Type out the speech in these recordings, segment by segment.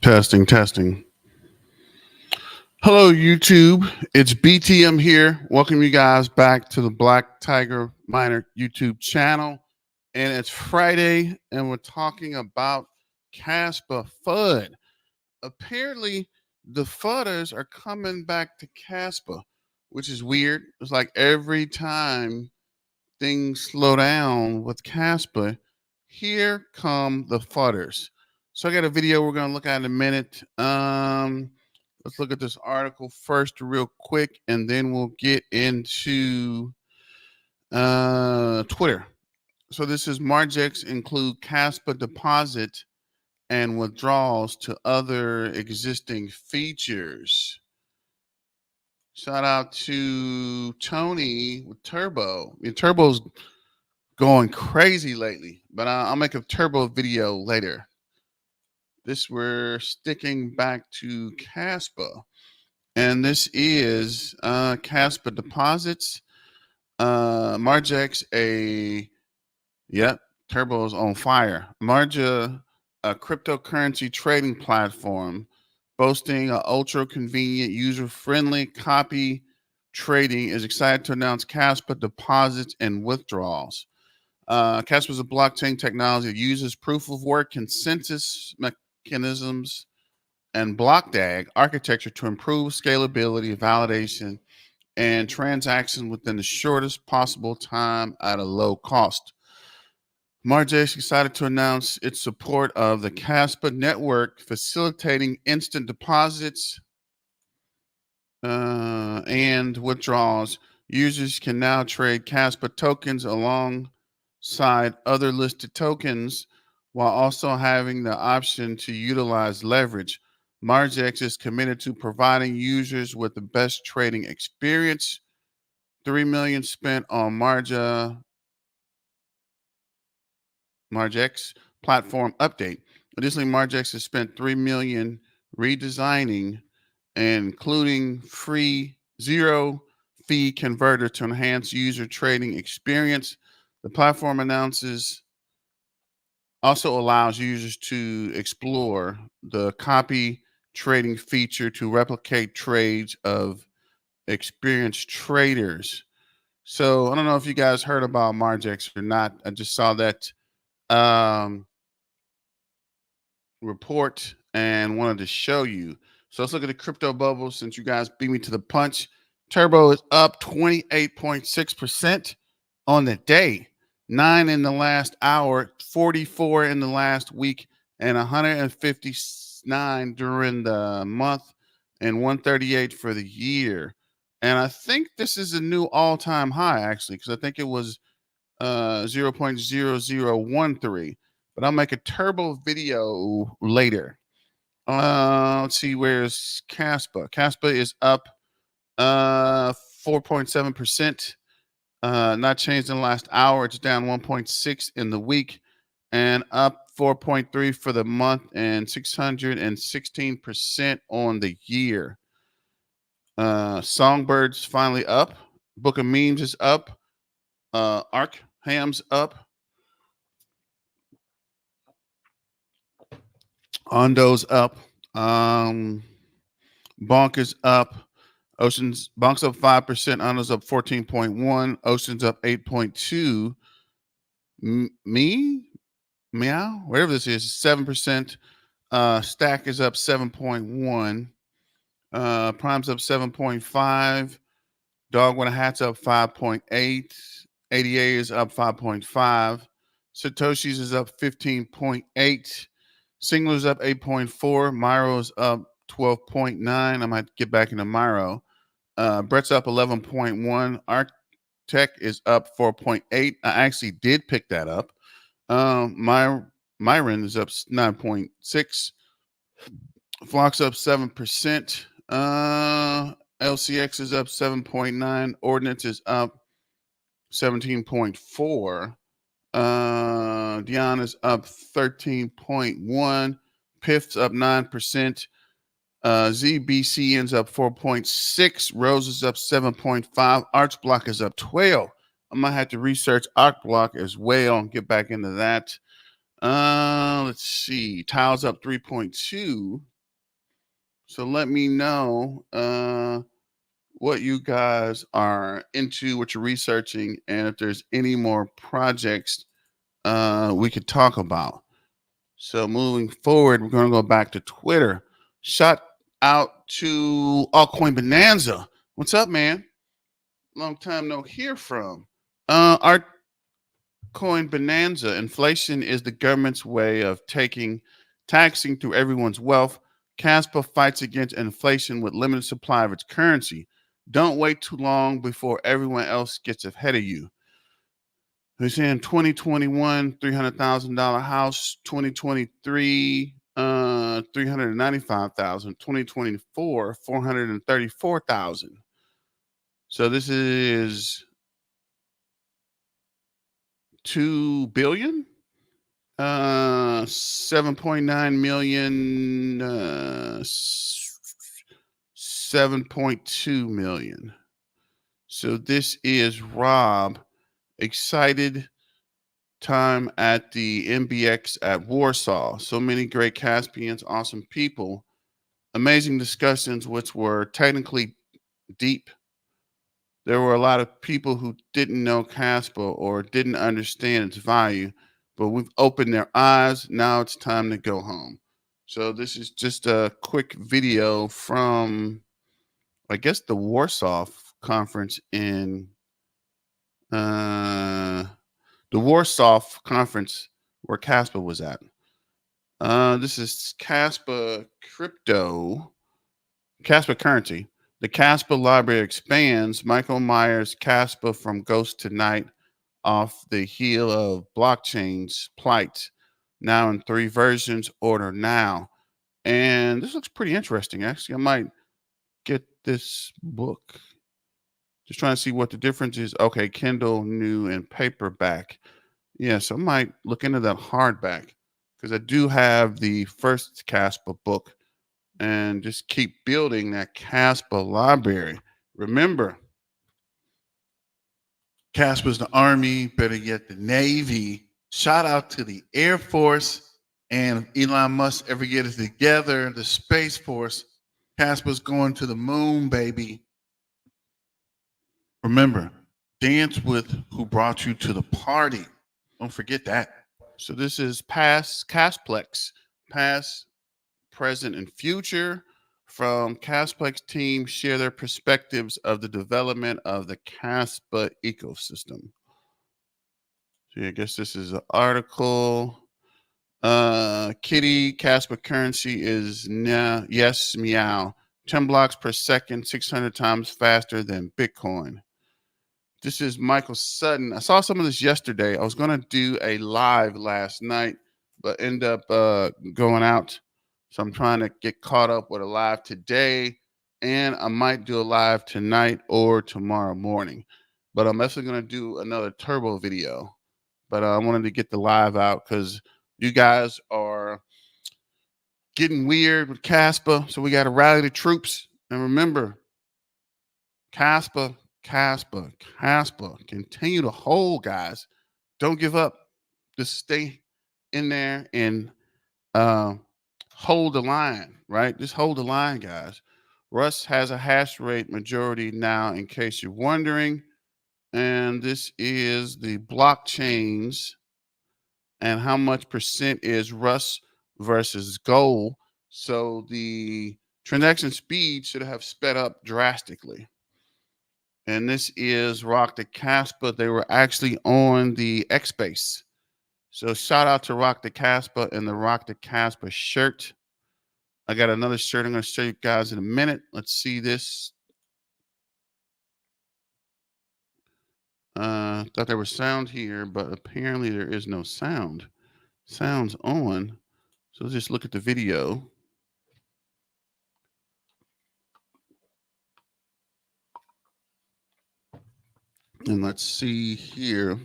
Testing, testing. Hello, YouTube. It's BTM here. Welcome you guys back to the Black Tiger Miner YouTube channel. And it's Friday, and we're talking about Kaspa FUD. Apparently, the FUDers are coming back to Kaspa, which is weird. It's like every time things slow down with Kaspa, here come the FUDers. So I got a video we're going to look at in a minute. Let's look at this article first real quick, and then we'll get into Twitter. So this is Margex include Kaspa deposit and withdrawals to other existing features. Shout out to Tony with Turbo. I mean, Turbo's going crazy lately, but I'll make a Turbo video later. This we're sticking back to Kaspa, and this is Kaspa deposits. Margex, Turbo's on fire. Marja, a cryptocurrency trading platform, boasting an ultra convenient, user friendly copy trading, is excited to announce Kaspa deposits and withdrawals. Kaspa is a blockchain technology that uses proof of work consensus mechanisms and block DAG architecture to improve scalability, validation, and transactions within the shortest possible time at a low cost. Margex excited to announce its support of the Kaspa network, facilitating instant deposits and withdrawals. Users can now trade Kaspa tokens alongside other listed tokens while also having the option to utilize leverage. Margex is committed to providing users with the best trading experience. $3 million spent on Margex platform update. Additionally, Margex has spent $3 million redesigning and including free zero fee converter to enhance user trading experience. The platform also allows users to explore the copy trading feature to replicate trades of experienced traders. So I don't know if you guys heard about Margex or not. I just saw that report and wanted to show you. So let's look at the crypto bubble since you guys beat me to the punch. Turbo is up 28.6% on the day, 9 in the last hour, 44 in the last week, and 159 during the month, and 138 for the year. And I think this is a new all-time high, actually, because I think it was 0.0013. But I'll make a Turbo video later. Let's see, where's Kaspa? Kaspa is up 4.7%. Not changed in the last hour. It's down 1.6 in the week and up 4.3 for the month and 616% on the year. Songbird's finally up. Book of Memes is up. Arkham's up. Ondo's up. Bonk is up. Bonk's up 5%. Ondo's up 14.1. Ocean's up 8.2. Meow, whatever this is, 7%. Stack is up 7.1. Prime's up 7.5. Dog with a hat's up 5.8. ADA is up 5.5. Satoshi's is up 15.8. Singler's up 8.4. Myro's up 12.9. I might get back into Myro. Brett's up 11.1. Arctech is up 4.8. I actually did pick that up. Myron is up 9.6. Flock's up 7%. LCX is up 7.9. Ordnance is up 17.4. Dion is up 13.1. Piff's up 9%. ZBC ends up 4.6. Rose is up 7.5. Archblock is up 12. I might have to research Archblock as well and get back into that. Let's see. Tiles up 3.2. So let me know what you guys are into, what you're researching, and if there's any more projects we could talk about. So moving forward, we're going to go back to Twitter. Shout out to Altcoin Bonanza. What's up, man? Long time no hear from. Our Coin Bonanza. Inflation is the government's way of taxing through everyone's wealth. Kaspa fights against inflation with limited supply of its currency. Don't wait too long before everyone else gets ahead of you. They're saying 2021, $300,000 house, 2023, 395,000, 2024, 434,000. So this is 2 billion. 7.9 million, 7.2 million. So this is Rob. Excited time at the MBX at Warsaw. So many great Caspians, awesome people, amazing discussions, which were technically deep. There were a lot of people who didn't know Kaspa or didn't understand its value, but we've opened their eyes. Now it's time to go home. So this is just a quick video from, I guess, the Warsaw conference in the Warsaw conference where Kaspa was at. This is Kaspa currency. The Kaspa library expands. Michael Myers' Kaspa from Ghost to Night off the heel of blockchain's plight. Now in 3 versions. Order now. And this looks pretty interesting. Actually, I might get this book. Just trying to see what the difference is. Okay, Kindle, new, and paperback. Yeah, so I might look into that hardback because I do have the first Kaspa book and just keep building that Kaspa library. Remember, Kaspa's the Army, better yet the Navy. Shout out to the Air Force. And if Elon Musk ever get it together, the Space Force, Kaspa's going to the moon, baby. Remember, dance with who brought you to the party. Don't forget that. So this is past Kasplex, past, present, and future. From Kasplex team share their perspectives of the development of the Kaspa ecosystem. So yeah, I guess this is an article. Kitty, Kaspa currency is now, yes, meow. 10 blocks per second, 600 times faster than Bitcoin. This is Michael Sutton. I saw some of this yesterday. I was going to do a live last night, but end up going out. So I'm trying to get caught up with a live today, and I might do a live tonight or tomorrow morning. But I'm actually going to do another turbo video. But I wanted to get the live out because you guys are getting weird with Kaspa. So we got to rally the troops. And remember, Kaspa, continue to hold, guys. Don't give up. Just stay in there and hold the line, right? Just hold the line, guys. Russ has a hash rate majority now, in case you're wondering. And this is the blockchains and how much percent is Russ versus gold. So the transaction speed should have sped up drastically. And this is Rock the Kaspa. They were actually on the X Base. So shout out to Rock the Kaspa and the Rock the Kaspa shirt. I got another shirt I'm going to show you guys in a minute. Let's see this. Thought there was sound here, but apparently there is no sound. Sound's on. So let's just look at the video. And let's see here.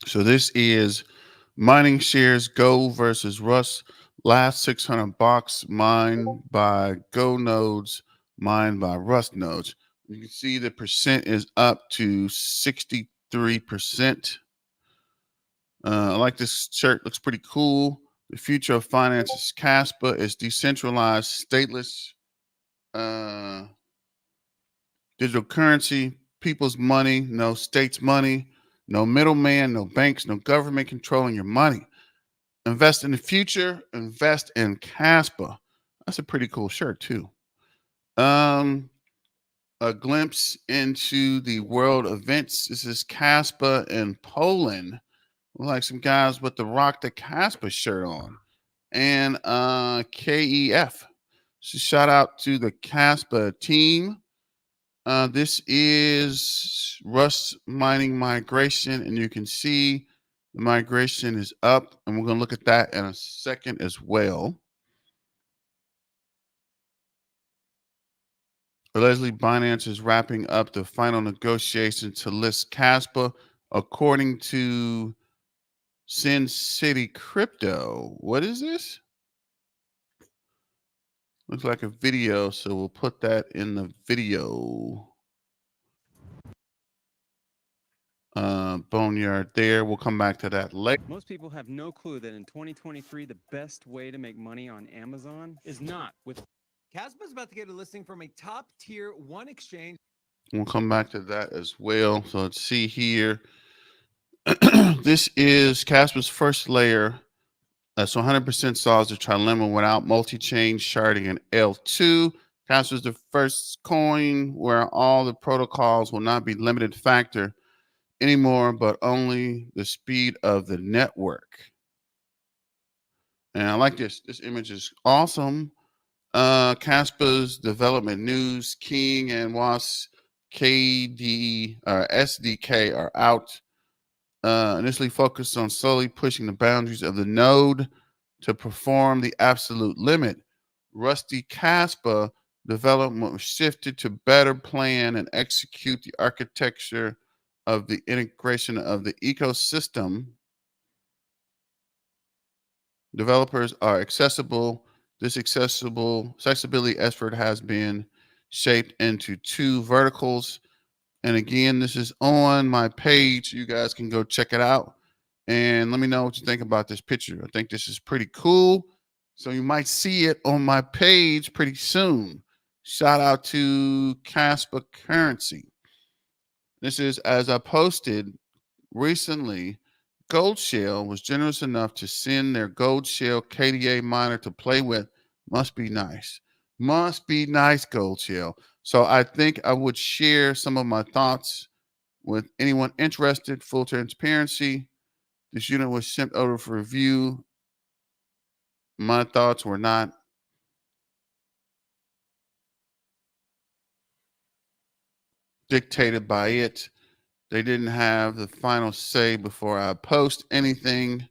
So this is mining shares Go versus Rust. Last 600 bucks mined by Go nodes, mined by Rust nodes. You can see the percent is up to 63%. I like this shirt. Looks pretty cool. The future of finance is Kaspa. It's decentralized, stateless, uh, digital currency, people's money, no state's money, no middleman, no banks, no government controlling your money. Invest in the future. Invest in Kaspa. That's a pretty cool shirt too. Um, a glimpse into the world events. This is Kaspa in Poland. Like some guys with the Rock the Kaspa shirt on. And KEF. So shout out to the Kaspa team. This is Rust mining migration, and you can see the migration is up, and we're going to look at that in a second as well. Allegedly, Binance is wrapping up the final negotiations to list Kaspa, according to Sin City Crypto. What is this? Looks like a video, so we'll put that in the video. Boneyard there. We'll come back to that later. Most people have no clue that in 2023, the best way to make money on Amazon is not with... Kaspa's about to get a listing from a top tier one exchange. We'll come back to that as well. So let's see here. This is Kaspa's first layer. So 100% solves the trilemma without multi-chain sharding and L2. Kaspa is the first coin where all the protocols will not be limited factor anymore, but only the speed of the network. And I like this. This image is awesome. Kaspa's development news. King and Was KD or SDK are out. Initially focused on slowly pushing the boundaries of the node to perform the absolute limit. Rusty Kaspa development was shifted to better plan and execute the architecture of the integration of the ecosystem. Developers are accessible. This accessibility effort has been shaped into 2 verticals. And again, this is on my page. You guys can go check it out. And let me know what you think about this picture. I think this is pretty cool. So you might see it on my page pretty soon. Shout out to Kaspa Currency. This is, as I posted recently, Gold Shell was generous enough to send their Gold Shell KDA miner to play with. Must be nice. Must be nice, Gold Shell. So I think I would share some of my thoughts with anyone interested. Full transparency. This unit was sent over for review. My thoughts were not dictated by it. They didn't have the final say before I post anything.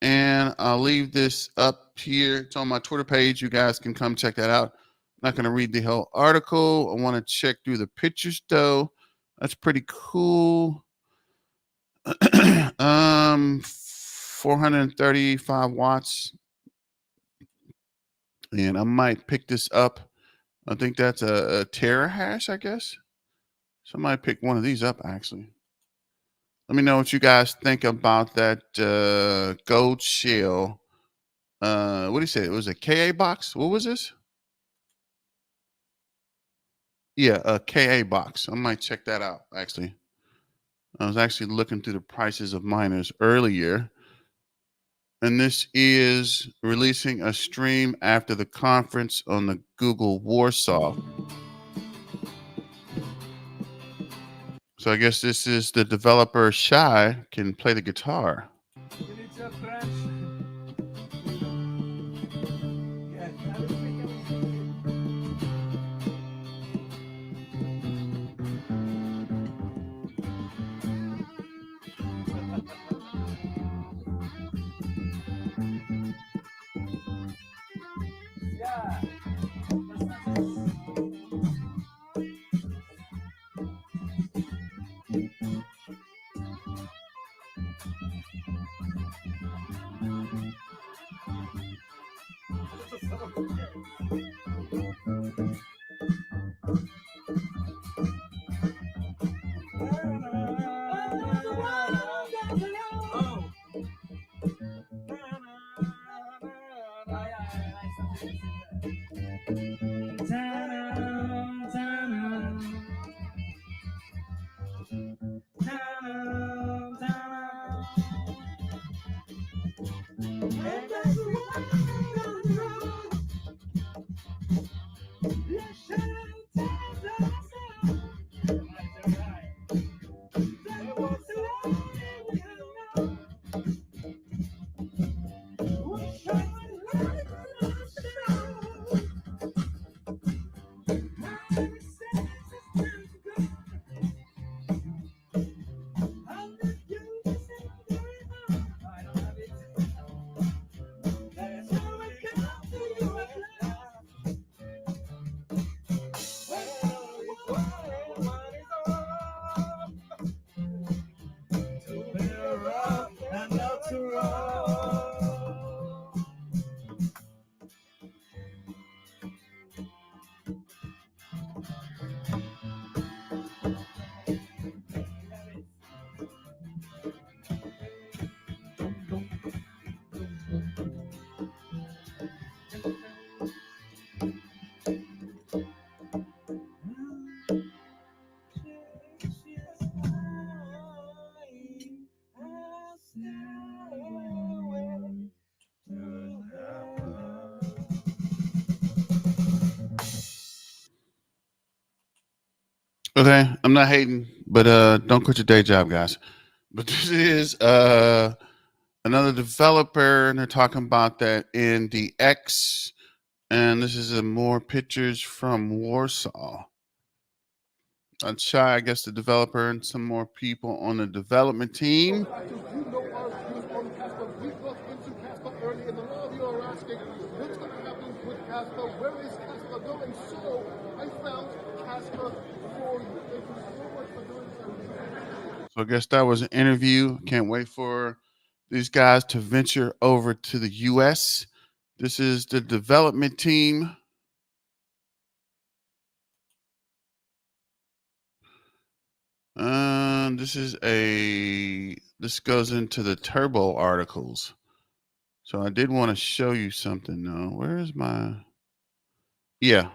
And I'll leave this up here. It's on my Twitter page. You guys can come check that out. I'm not going to read the whole article. I want to check through the pictures, though. That's pretty cool. 435 watts. And I might pick this up. I think that's a terahash, I guess. So I might pick one of these up, actually. Let me know what you guys think about that gold shell. What do you say? It was a KA box. What was this? Yeah, a KA box. I might check that out, actually. I was actually looking through the prices of miners earlier. And this is releasing a stream after the conference on the Google Warsaw. So I guess this is the developer Shy can play the guitar. Okay, I'm not hating, but don't quit your day job, guys. But this is another developer, and they're talking about that in the X, and this is more pictures from Warsaw. That's Shy, I guess, the developer, and some more people on the development team. You know our views on Kaspa. We looked into Kaspa early, and a lot of you are asking, what's going to happen with Kaspa? Where is Kaspa going? So I found Kaspa for you. Thank you so much for doing so. So I guess that was an interview. Can't wait for these guys to venture over to the U.S. This is the development team. This goes into the Turbo articles. So I did want to show you something though. Where is my, yeah.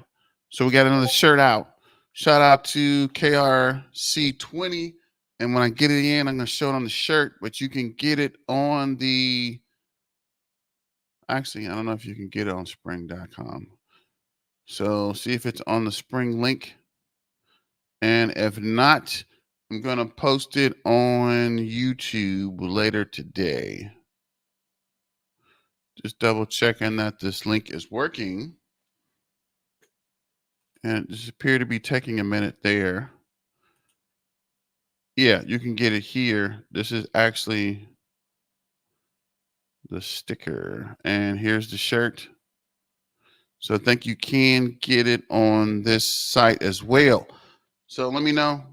So we got another shirt out. Shout out to KRC20. And when I get it in, I'm going to show it on the shirt, but you can get it on the, actually, I don't know if you can get it on spring.com. So see if it's on the Spring link. And if not, I'm going to post it on YouTube later today. Just double checking that this link is working. And it just appeared to be taking a minute there. Yeah, you can get it here. This is actually the sticker. And here's the shirt. So I think you can get it on this site as well. So let me know.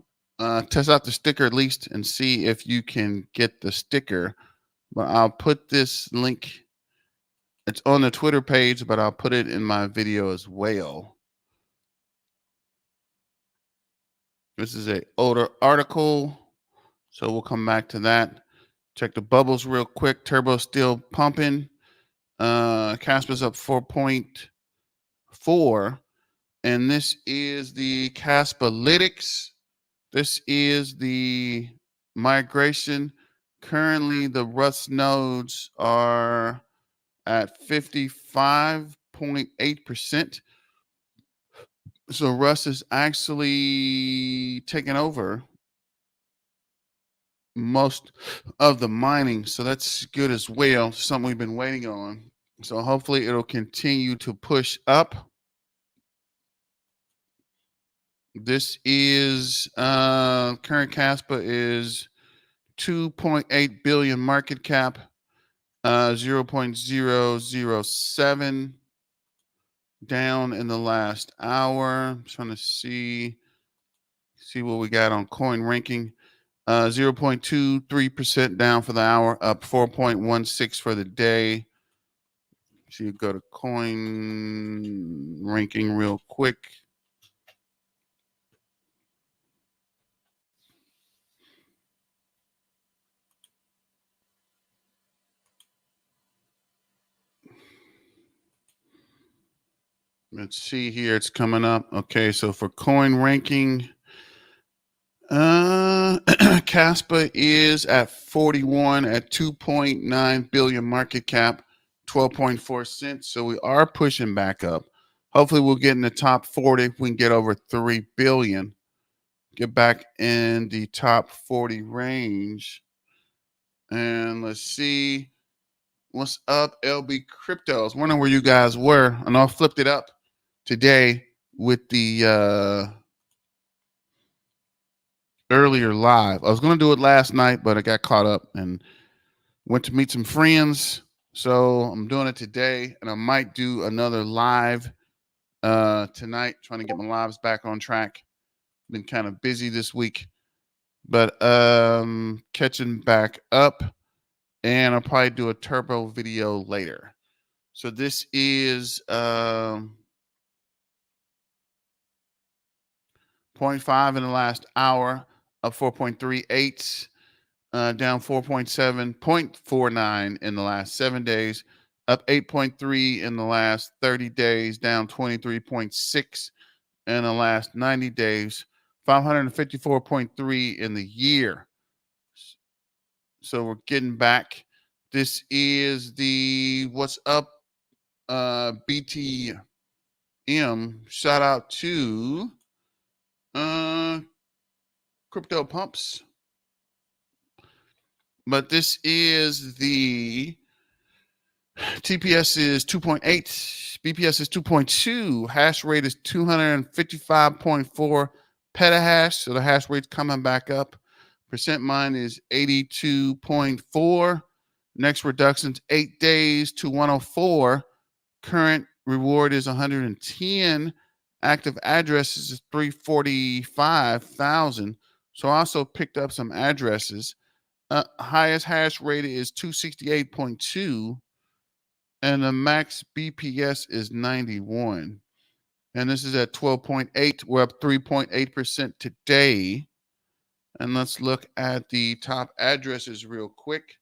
Test out the sticker at least and see if you can get the sticker. But I'll put this link. It's on the Twitter page, but I'll put it in my video as well. This is an older article, so we'll come back to that. Check the bubbles real quick. Turbo's still pumping. Kaspa's up 4.4. And this is the Kaspalytics. This is the migration. Currently, the Rust nodes are at 55.8%. So Rust is actually taking over most of the mining. So that's good as well. Something we've been waiting on. So hopefully it'll continue to push up. This is current Kaspa is 2.8 billion market cap, 0.007 down in the last hour. I'm trying to see what we got on coin ranking. 0.23% down for the hour, up 4.16 for the day. So you go to coin ranking real quick. Let's see here. It's coming up. Okay, so for coin ranking, Kaspa is at 41 at 2.9 billion market cap, 12.4 cents. So we are pushing back up. Hopefully we'll get in the top 40 if we can get over 3 billion. Get back in the top 40 range. And let's see what's up, LB Crypto. I was wondering where you guys were. I know I flipped it up today with the earlier live. I was going to do it last night, but I got caught up and went to meet some friends. So I'm doing it today, and I might do another live tonight, trying to get my lives back on track. Been kind of busy this week, but catching back up, and I'll probably do a turbo video later. So this is 0.5 in the last hour, up 4.38, down 4.7, 0.49 in the last 7 days, up 8.3 in the last 30 days, down 23.6 in the last 90 days, 554.3 in the year. So we're getting back. This is the what's up BTM. Shout out to Crypto Pumps. But this is the TPS is 2.8, BPS is 2.2, hash rate is 255.4 petahash. So the hash rate's coming back up. Percent mine is 82.4. Next reduction's 8 days to 104. Current reward is 110. Active addresses is 345,000. So I also picked up some addresses. Highest hash rate is 268.2. And the max BPS is 91. And this is at 12.8. We're up 3.8% today. And let's look at the top addresses real quick.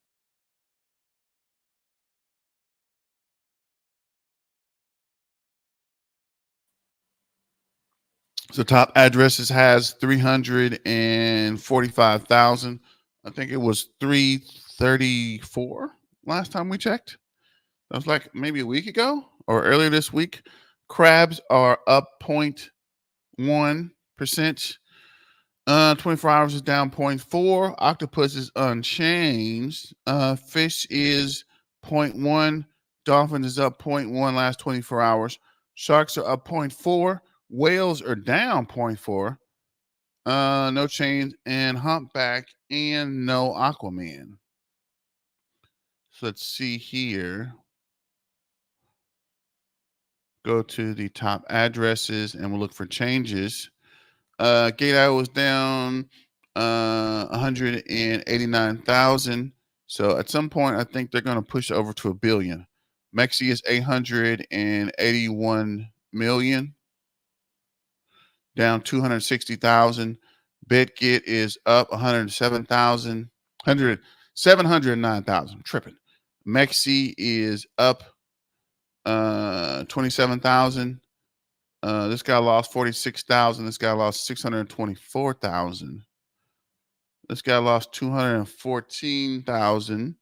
So top addresses has 345,000. I think it was 334 last time we checked. That was like maybe a week ago or earlier this week. Crabs are up 0.1%. 24 hours is down 0.4. Octopus is unchanged. Fish is 0.1. Dolphin is up 0.1 last 24 hours. Sharks are up 0.4. Whales are down 0.4. No change. And humpback and no Aquaman. So let's see here. Go to the top addresses and we'll look for changes. Gate I was down 189,000. So at some point, I think they're going to push over to 1 billion. Mexi is 881 million, down 260,000. BitGet is up 107,000, 709,000. Tripping. Mexi is up 27,000. This guy lost 46,000. This guy lost 624,000. This guy lost 214,000.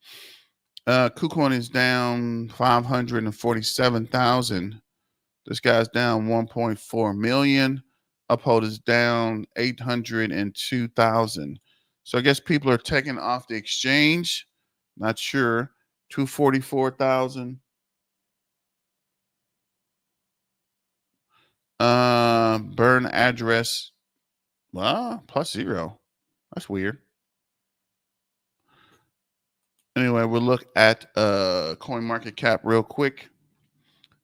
KuCoin is down 547,000. This guy's down 1.4 million. Uphold is down 802,000. So I guess people are taking off the exchange. Not sure. 244,000. Burn address. Well, +0. That's weird. Anyway, we'll look at coin market cap real quick.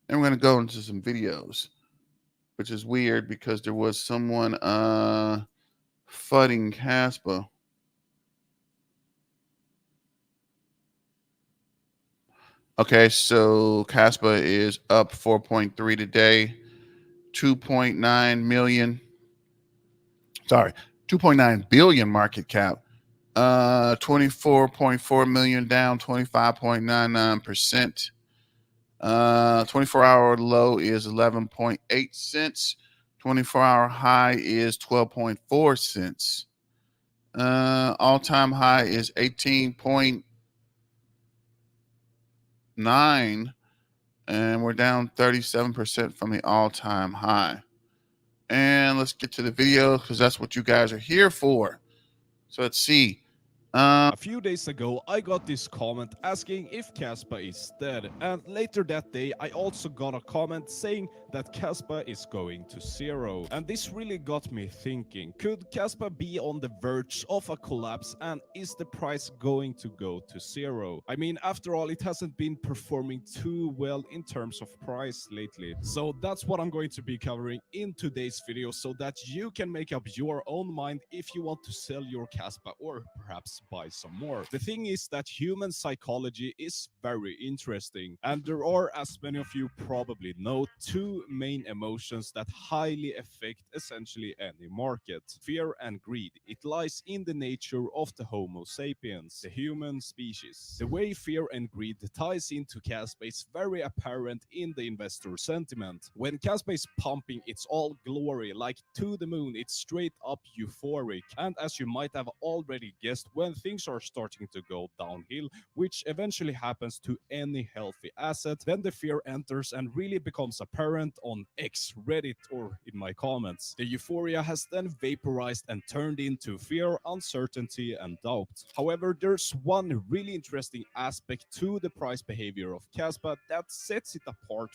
And we're going to go into some videos, which is weird because there was someone fudding Kaspa. Okay, so Kaspa is up 4.3 today. 2.9 million. Sorry, 2.9 billion market cap. 24.4 million down 25.99%. 24-hour low is 11.8 cents. 24-hour high is 12.4 cents. All-time high is 18.9, and we're down 37% from the all-time high. And let's get to the video because that's what you guys are here for. So let's see. A few days ago, I got this comment asking if Kaspa is dead, and later that day, I also got a comment saying that Kaspa is going to zero. And this really got me thinking, could Kaspa be on the verge of a collapse, and is the price going to go to zero? I mean, after all, it hasn't been performing too well in terms of price lately. So that's what I'm going to be covering in today's video so that you can make up your own mind if you want to sell your Kaspa or perhaps buy some more. The thing is that human psychology is very interesting, and there are, as many of you probably know, two main emotions that highly affect essentially any market: fear and greed. It lies in the nature of the Homo sapiens, the human species. The way fear and greed ties into Kaspa is very apparent in the investor sentiment. When Kaspa is pumping its all glory, like to the moon, it's straight up euphoric. And as you might have already guessed, when things are starting to go downhill, which eventually happens to any healthy asset, then the fear enters and really becomes apparent on X, Reddit, or in my comments. The euphoria has then vaporized and turned into fear, uncertainty, and doubt. However, there's one really interesting aspect to the price behavior of Kaspa that sets it apart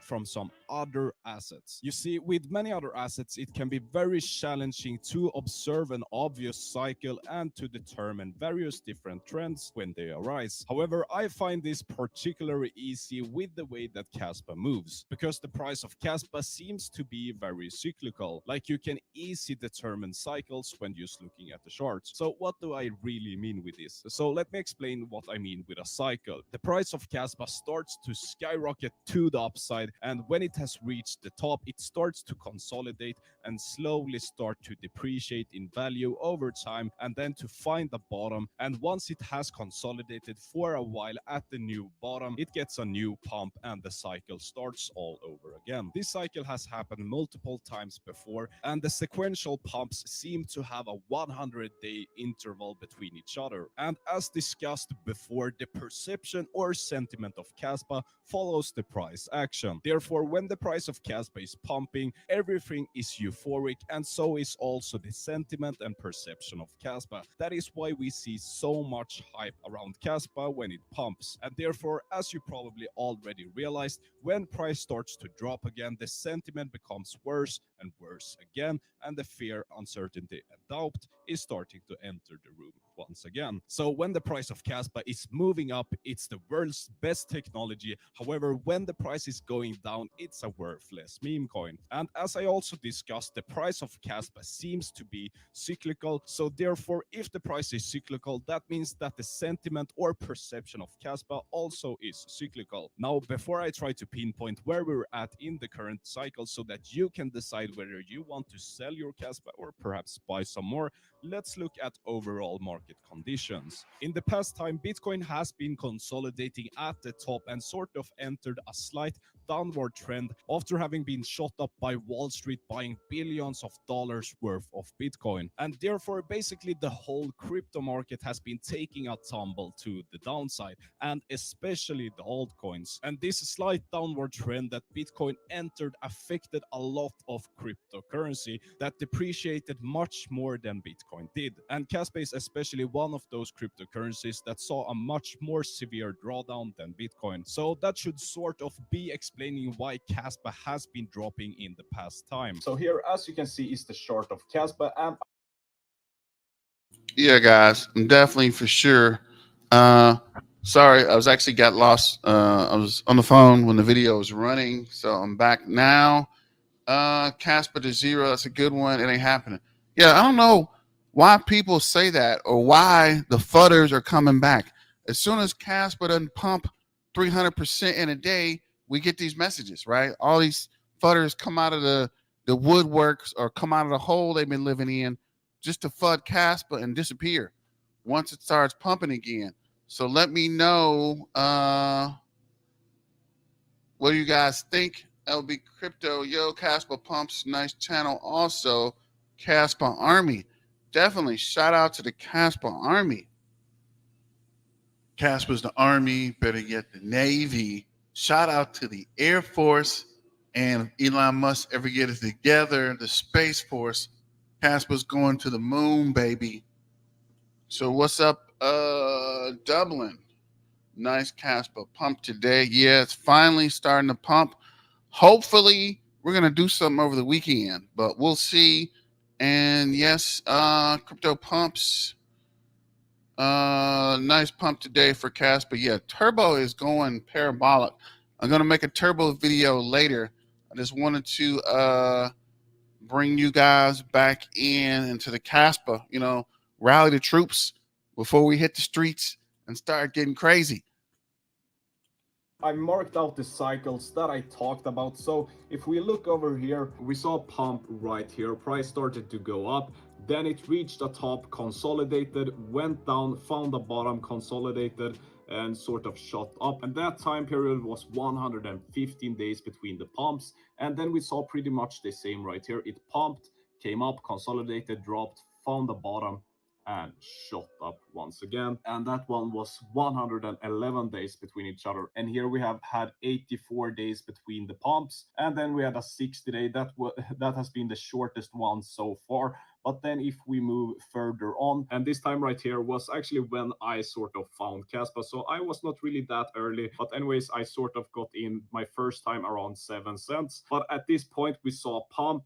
from some other assets. You see, with many other assets, it can be very challenging to observe an obvious cycle and to determine various different trends when they arise. However, I find this particularly easy with the way that Kaspa moves, because the price of Kaspa seems to be very cyclical. Like, you can easily determine cycles when just looking at the charts. So what do I really mean with this? So let me explain what I mean with a cycle. The price of Kaspa starts to skyrocket to the upside, and when it has reached the top, it starts to consolidate and slowly start to depreciate in value over time, and then to find the bottom. And once it has consolidated for a while at the new bottom, it gets a new pump and the cycle starts all over again. This cycle has happened multiple times before, and the sequential pumps seem to have a 100-day interval between each other. And as discussed before, the perception or sentiment of Kaspa follows the price action. Therefore, when the price of Kaspa is pumping, everything is euphoric, and so is also the sentiment and perception of Kaspa. That is why we see so much hype around Kaspa when it pumps. And therefore, as you probably already realized, when price starts to drop again, the sentiment becomes worse and worse again, and the fear, uncertainty, and doubt is starting to enter the room once again. So when the price of Kaspa is moving up, it's the world's best technology. However, when the price is going down, it's a worthless meme coin. And as I also discussed, the price of Kaspa seems to be cyclical. So therefore, if the price is cyclical, that means that the sentiment or perception of Kaspa also is cyclical. Now, before I try to pinpoint where we're at in the current cycle so that you can decide whether you want to sell your Kaspa or perhaps buy some more, let's look at overall market conditions. In the past time, Bitcoin has been consolidating at the top and sort of entered a slight downward trend after having been shot up by Wall Street buying billions of dollars worth of Bitcoin. And therefore, basically the whole crypto market has been taking a tumble to the downside, and especially the altcoins. And this slight downward trend that Bitcoin entered affected a lot of cryptocurrency that depreciated much more than Bitcoin did. And Kaspa is especially one of those cryptocurrencies that saw a much more severe drawdown than Bitcoin. So that should sort of be explaining why Kaspa has been dropping in the past time. So here, as you can see, is the chart of Kaspa. And yeah, guys, definitely for sure. Sorry, I was actually got lost. I was on the phone when the video was running, so I'm back now. Kaspa to zero, that's a good one. It ain't happening. Yeah, I don't know why people say that or why the fudders are coming back. As soon as Kaspa doesn't pump 300% in a day, we get these messages, right? All these fudders come out of the woodworks or come out of the hole they've been living in just to FUD Kaspa and disappear once it starts pumping again. So let me know what do you guys think. LB Crypto, yo, Kaspa Pumps, nice channel. Also, Kaspa Army. Definitely shout out to the Kaspa Army. Kaspa's the Army, better yet the Navy. Shout out to the Air Force. And if Elon Musk ever get it together, the Space Force. Kaspa's going to the moon, baby. So what's up, Dublin? Nice Kaspa pump today. Yeah, it's finally starting to pump. Hopefully, we're gonna do something over the weekend, but we'll see. And yes, crypto pumps. Nice pump today for Kaspa. Yeah, turbo is going parabolic. I'm gonna make a turbo video later. I just wanted to bring you guys back into the Kaspa, rally the troops before we hit the streets and start getting crazy. I marked out the cycles that I talked about. So if we look over here, we saw a pump right here. Price started to go up. Then it reached a top, consolidated, went down, found a bottom, consolidated, and sort of shot up. And that time period was 115 days between the pumps. And then we saw pretty much the same right here. It pumped, came up, consolidated, dropped, found the bottom, and shot up once again. And that one was 111 days between each other. And here we have had 84 days between the pumps, and then we had a 60-day. That has been the shortest one so far. But then if we move further on, and this time right here was actually when I sort of found Kaspa. So I was not really that early, but anyways, I sort of got in my first time around 7 cents. But at this point we saw a pump,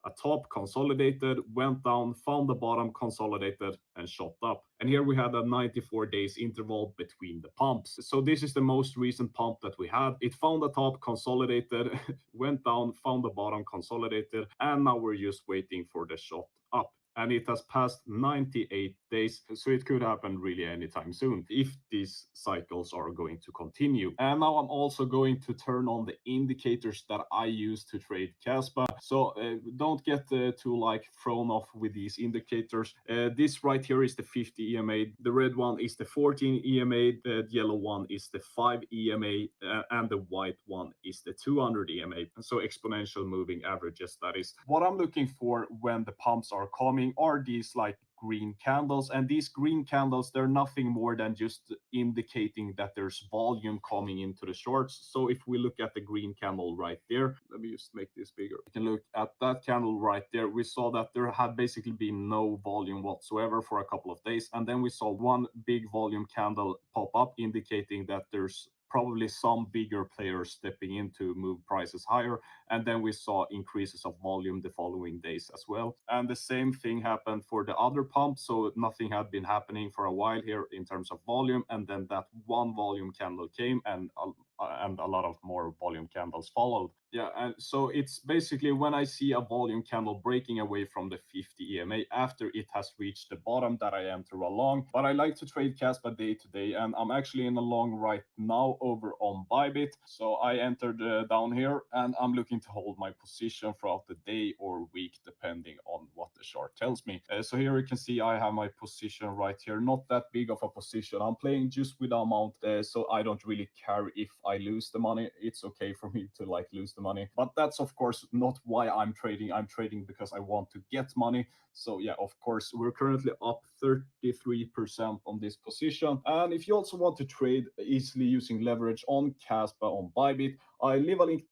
a top, consolidated, went down, found the bottom, consolidated, and shot up. And here we had a 94 days interval between the pumps. So this is the most recent pump that we had. It found the top, consolidated, went down, found the bottom, consolidated, and now we're just waiting for the shot up. And it has passed 98 days, so it could happen really anytime soon if these cycles are going to continue. And now I'm also going to turn on the indicators that I use to trade Kaspa. So don't get too thrown off with these indicators. This right here is the 50 EMA, the red one is the 14 EMA, the yellow one is the 5 EMA, and the white one is the 200 EMA. So exponential moving averages, that is. What I'm looking for when the pumps are coming are these green candles, and these green candles, they're nothing more than just indicating that there's volume coming into the shorts. So if we look at the green candle right there, let me just make this bigger. You can look at that candle right there. We saw that there had basically been no volume whatsoever for a couple of days, and then we saw one big volume candle pop up indicating that there's probably some bigger players stepping in to move prices higher. And then we saw increases of volume the following days as well. And the same thing happened for the other pump. So nothing had been happening for a while here in terms of volume. And then that one volume candle came, and a lot of more volume candles followed. Yeah, and so it's basically when I see a volume candle breaking away from the 50 EMA after it has reached the bottom that I enter a long. But I like to trade Kaspa day to day, and I'm actually in a long right now over on Bybit. So I entered down here, and I'm looking to hold my position throughout the day or week depending on what the chart tells me. So here you can see I have my position right here, not that big of a position. I'm playing just with the amount, so I don't really care if I lose the money. It's okay for me to lose the money, but that's of course not why I'm trading. I'm trading because I want to get money. So yeah, of course, we're currently up 33% on this position. And if you also want to trade easily using leverage on Kaspa on Bybit, I leave a link.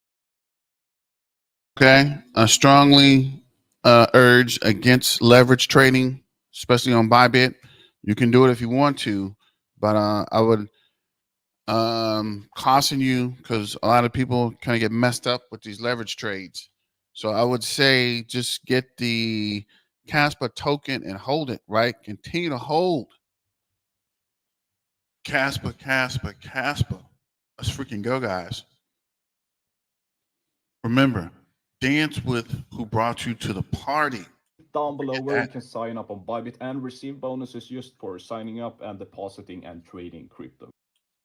Okay, I strongly urge against leverage trading, especially on Bybit. You can do it if you want to, but I would caution you because a lot of people kind of get messed up with these leverage trades. So I would say just get the Kaspa token and hold it, right? Continue to hold. Kaspa, Kaspa, Kaspa. Let's freaking go, guys. Remember, dance with who brought you to the party. Down below where you can sign up on Bybit and receive bonuses just for signing up and depositing and trading crypto.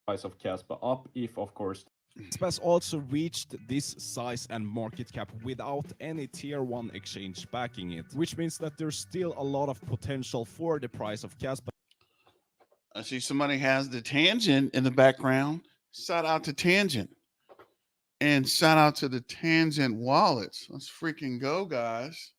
Price of Kaspa up if, of course, Kaspa has also reached this size and market cap without any tier 1 exchange backing it, which means that there's still a lot of potential for the price of Kaspa. I see somebody has the Tangent in the background. Shout out to Tangent. And shout out to the Tangent wallets. Let's freaking go, guys.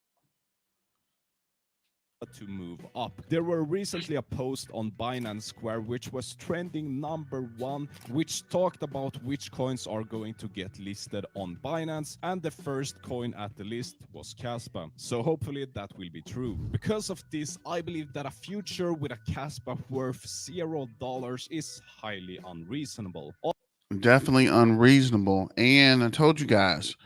To move up. There were recently a post on Binance Square which was trending #1, which talked about which coins are going to get listed on Binance, and the first coin at the list was Kaspa. So hopefully that will be true. Because of this, I believe that a future with a Kaspa worth $0 is highly unreasonable. Definitely unreasonable. And I told you guys,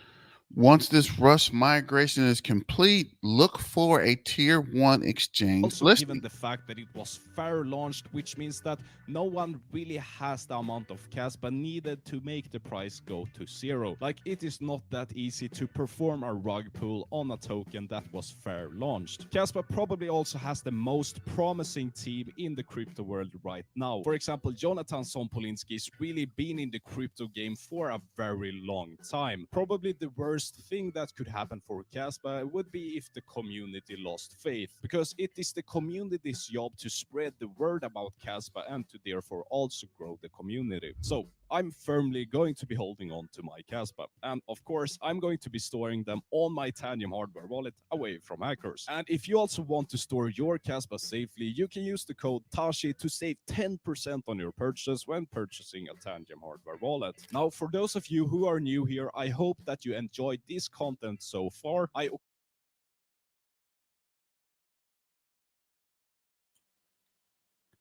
once this Rust migration is complete, look for a tier 1 exchange Also, listing. given the fact that it was fair launched, which means that no one really has the amount of Kaspa needed to make the price go to 0. Like, it is not that easy to perform a rug pull on a token that was fair launched. Kaspa probably also has the most promising team in the crypto world right now. For example, Jonathan Sompolinski has really been in the crypto game for a very long time. Probably the worst thing that could happen for Kaspa would be if the community lost faith, because it is the community's job to spread the word about Kaspa and to therefore also grow the community. So I'm firmly going to be holding on to my Kaspa, and of course I'm going to be storing them on my Tanium hardware wallet away from hackers. And if you also want to store your Kaspa safely, you can use the code TASHI to save 10% on your purchase when purchasing a Tanium hardware wallet. Now, for those of you who are new here, I hope that you enjoyed this content so far.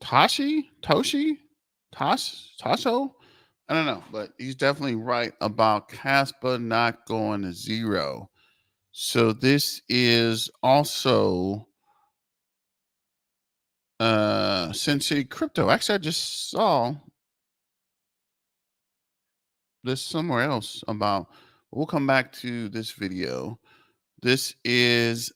Toshi, Tasho. I don't know, but he's definitely right about Kaspa not going to 0. So this is also Sensei Crypto. Actually, I just saw this somewhere else about. We'll come back to this video. This is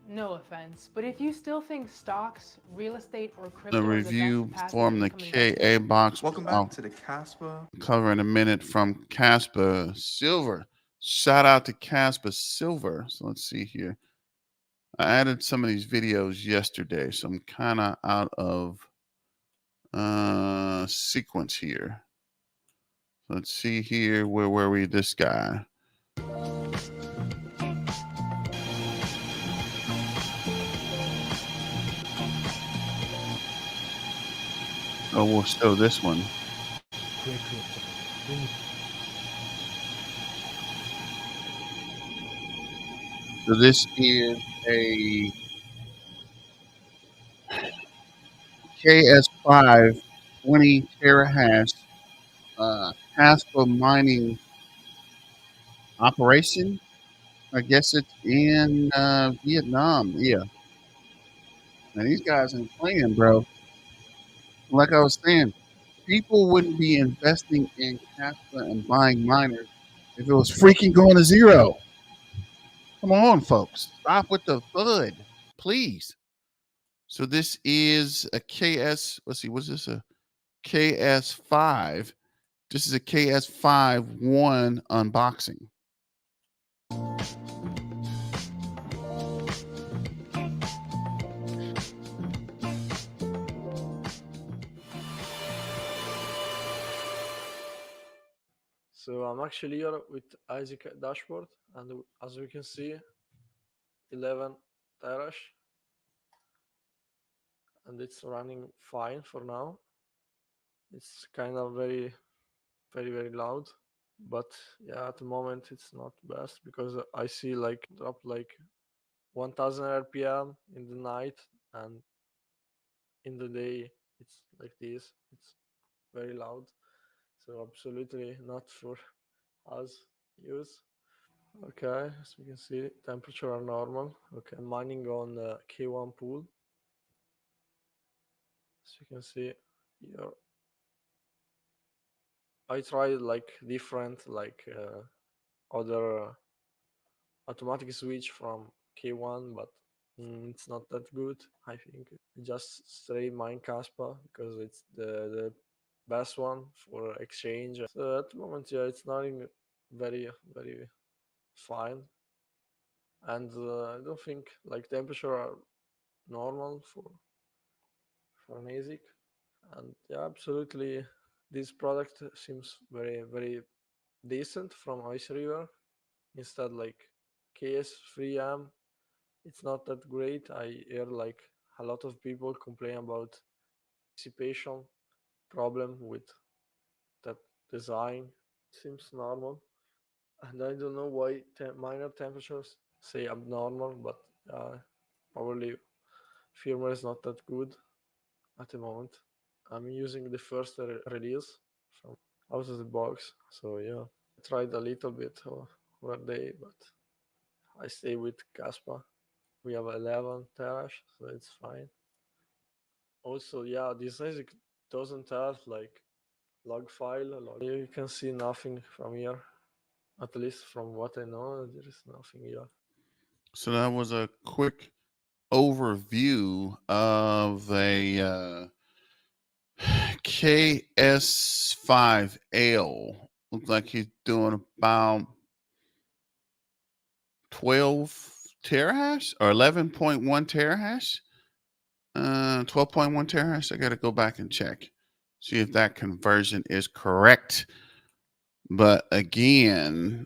No offense, but if you still think stocks, real estate, or a crypto are the review best from the passive income KA investment, box. Welcome I'll back to the Kaspa. cover in a minute from Kaspa Silver. Shout out to Kaspa Silver. So let's see here. I added some of these videos yesterday, so I'm kind of out of sequence here. Let's see here. Where were we? This guy. Oh, we'll show this one. So this is a KS5 20 terahash Kaspa mining operation. I guess it's in Vietnam. Yeah. And these guys ain't playing, bro. Like I was saying, people wouldn't be investing in Kaspa and buying miners if it was freaking going to 0. Come on, folks. Stop with the FUD, please. So this is a KS. Let's see, what's this? A KS5. This is a KS5 1 unboxing. So I'm actually here with Isaac dashboard, and as we can see, 11 terash, and it's running fine for now. It's kind of very loud, but yeah, at the moment it's not best because I see like drop like 1000 RPM in the night, and in the day it's like this. It's very loud, so absolutely not for us use. Okay, as we can see, temperature are normal. Okay, mining on K1 pool. As you can see here, I tried like different like other automatic switch from K1, but it's not that good. I think just straight mine Kaspa because it's the best one for exchange. So at the moment, yeah, it's not very fine, and I don't think like temperature are normal for for an ASIC. And yeah, absolutely, this product seems very decent from Ice River. Instead, like KS3M, it's not that great. I hear like a lot of people complain about dissipation problem with that design. Seems normal, and I don't know why minor temperatures say abnormal, but probably firmware is not that good at the moment. I'm using the first release from out of the box, so yeah, I tried a little bit over day, but I stay with Kaspa. We have 11 terahash, so it's fine. Also, yeah, this ASIC doesn't have like log file. You can see nothing from here. At least from what I know, there is nothing here. So that was a quick overview of a KS5L. Looks like he's doing about 12 terahash or 11.1 terahash. 12.1 terahash. I got to go back and check, see if that conversion is correct. But again,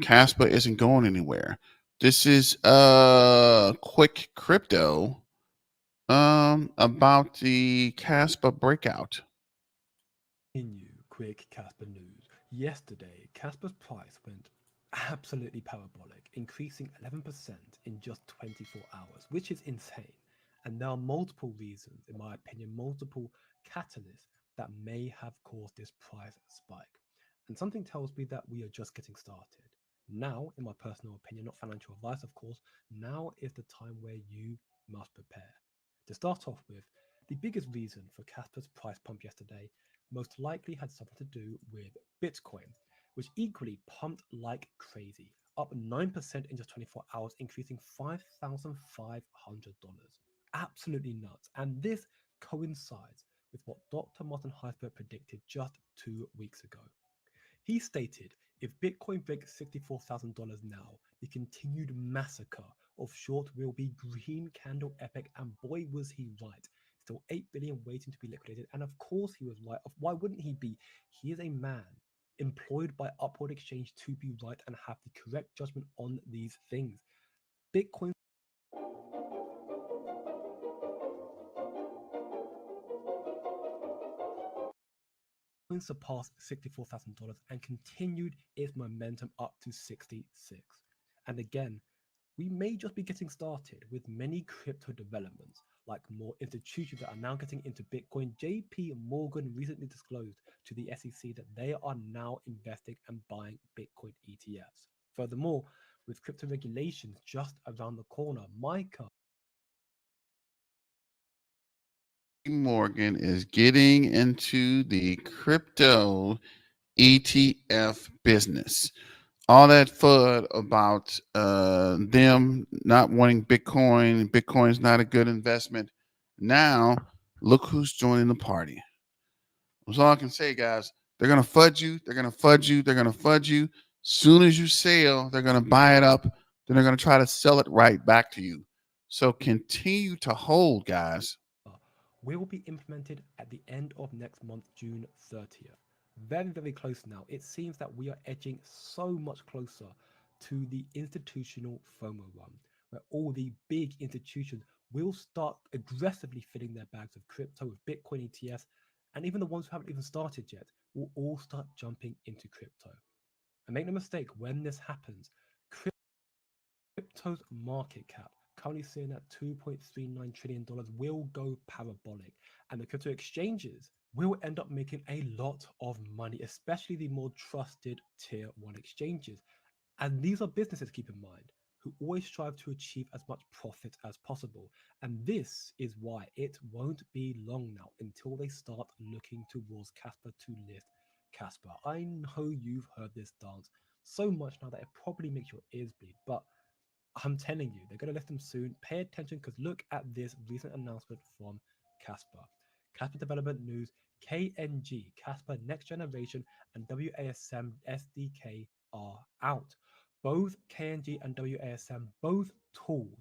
Kaspa isn't going anywhere. This is quick crypto about the Kaspa breakout. In you, quick Kaspa news. Yesterday, Kaspa's price went absolutely parabolic, increasing 11% in just 24 hours, which is insane. And there are multiple reasons, in my opinion, multiple catalysts that may have caused this price spike. And something tells me that we are just getting started. Now, in my personal opinion, not financial advice, of course, now is the time where you must prepare. To start off with, the biggest reason for Kaspa's price pump yesterday most likely had something to do with Bitcoin, which equally pumped like crazy, up 9% in just 24 hours, increasing $5,500. Absolutely nuts. And this coincides with what Dr. Martin Heisberg predicted just 2 weeks ago. He stated if Bitcoin breaks $64,000 now, the continued massacre of short will be green candle epic, and boy was he right. Still 8 billion waiting to be liquidated, and of course he was right. Why wouldn't he be? He is a man employed by Upward Exchange to be right and have the correct judgment on these things. Bitcoin surpassed $64,000 and continued its momentum up to 66. And again, we may just be getting started with many crypto developments, like more institutions that are now getting into Bitcoin. JP Morgan recently disclosed to the SEC that they are now investing and buying Bitcoin ETFs. Furthermore, with crypto regulations just around the corner, Micah Morgan is getting into the crypto ETF business. All that FUD about them not wanting Bitcoin, Bitcoin's not a good investment. Now, look who's joining the party. That's all I can say, guys. They're going to FUD you. They're going to FUD you. They're going to FUD you. Soon as you sell, they're going to buy it up. Then they're going to try to sell it right back to you. So continue to hold, guys. will be implemented at the end of next month, June 30th. Very close now. It seems that we are edging so much closer to the institutional FOMO run, where all the big institutions will start aggressively filling their bags of crypto with Bitcoin ETFs, and even the ones who haven't even started yet will all start jumping into crypto. And make no mistake, when this happens, crypto's market cap, currently sitting at $2.39 trillion, will go parabolic, and the crypto exchanges will end up making a lot of money, especially the more trusted tier one exchanges. And these are businesses, keep in mind, who always strive to achieve as much profit as possible. And this is why it won't be long now until they start looking towards Kaspa to list Kaspa. I know you've heard this dance so much now that it probably makes your ears bleed, but I'm telling you, they're going to list them soon. Pay attention, because look at this recent announcement from Kaspa. Kaspa Development News, KNG, Kaspa Next Generation, and WASM SDK are out. Both KNG and WASM, both tools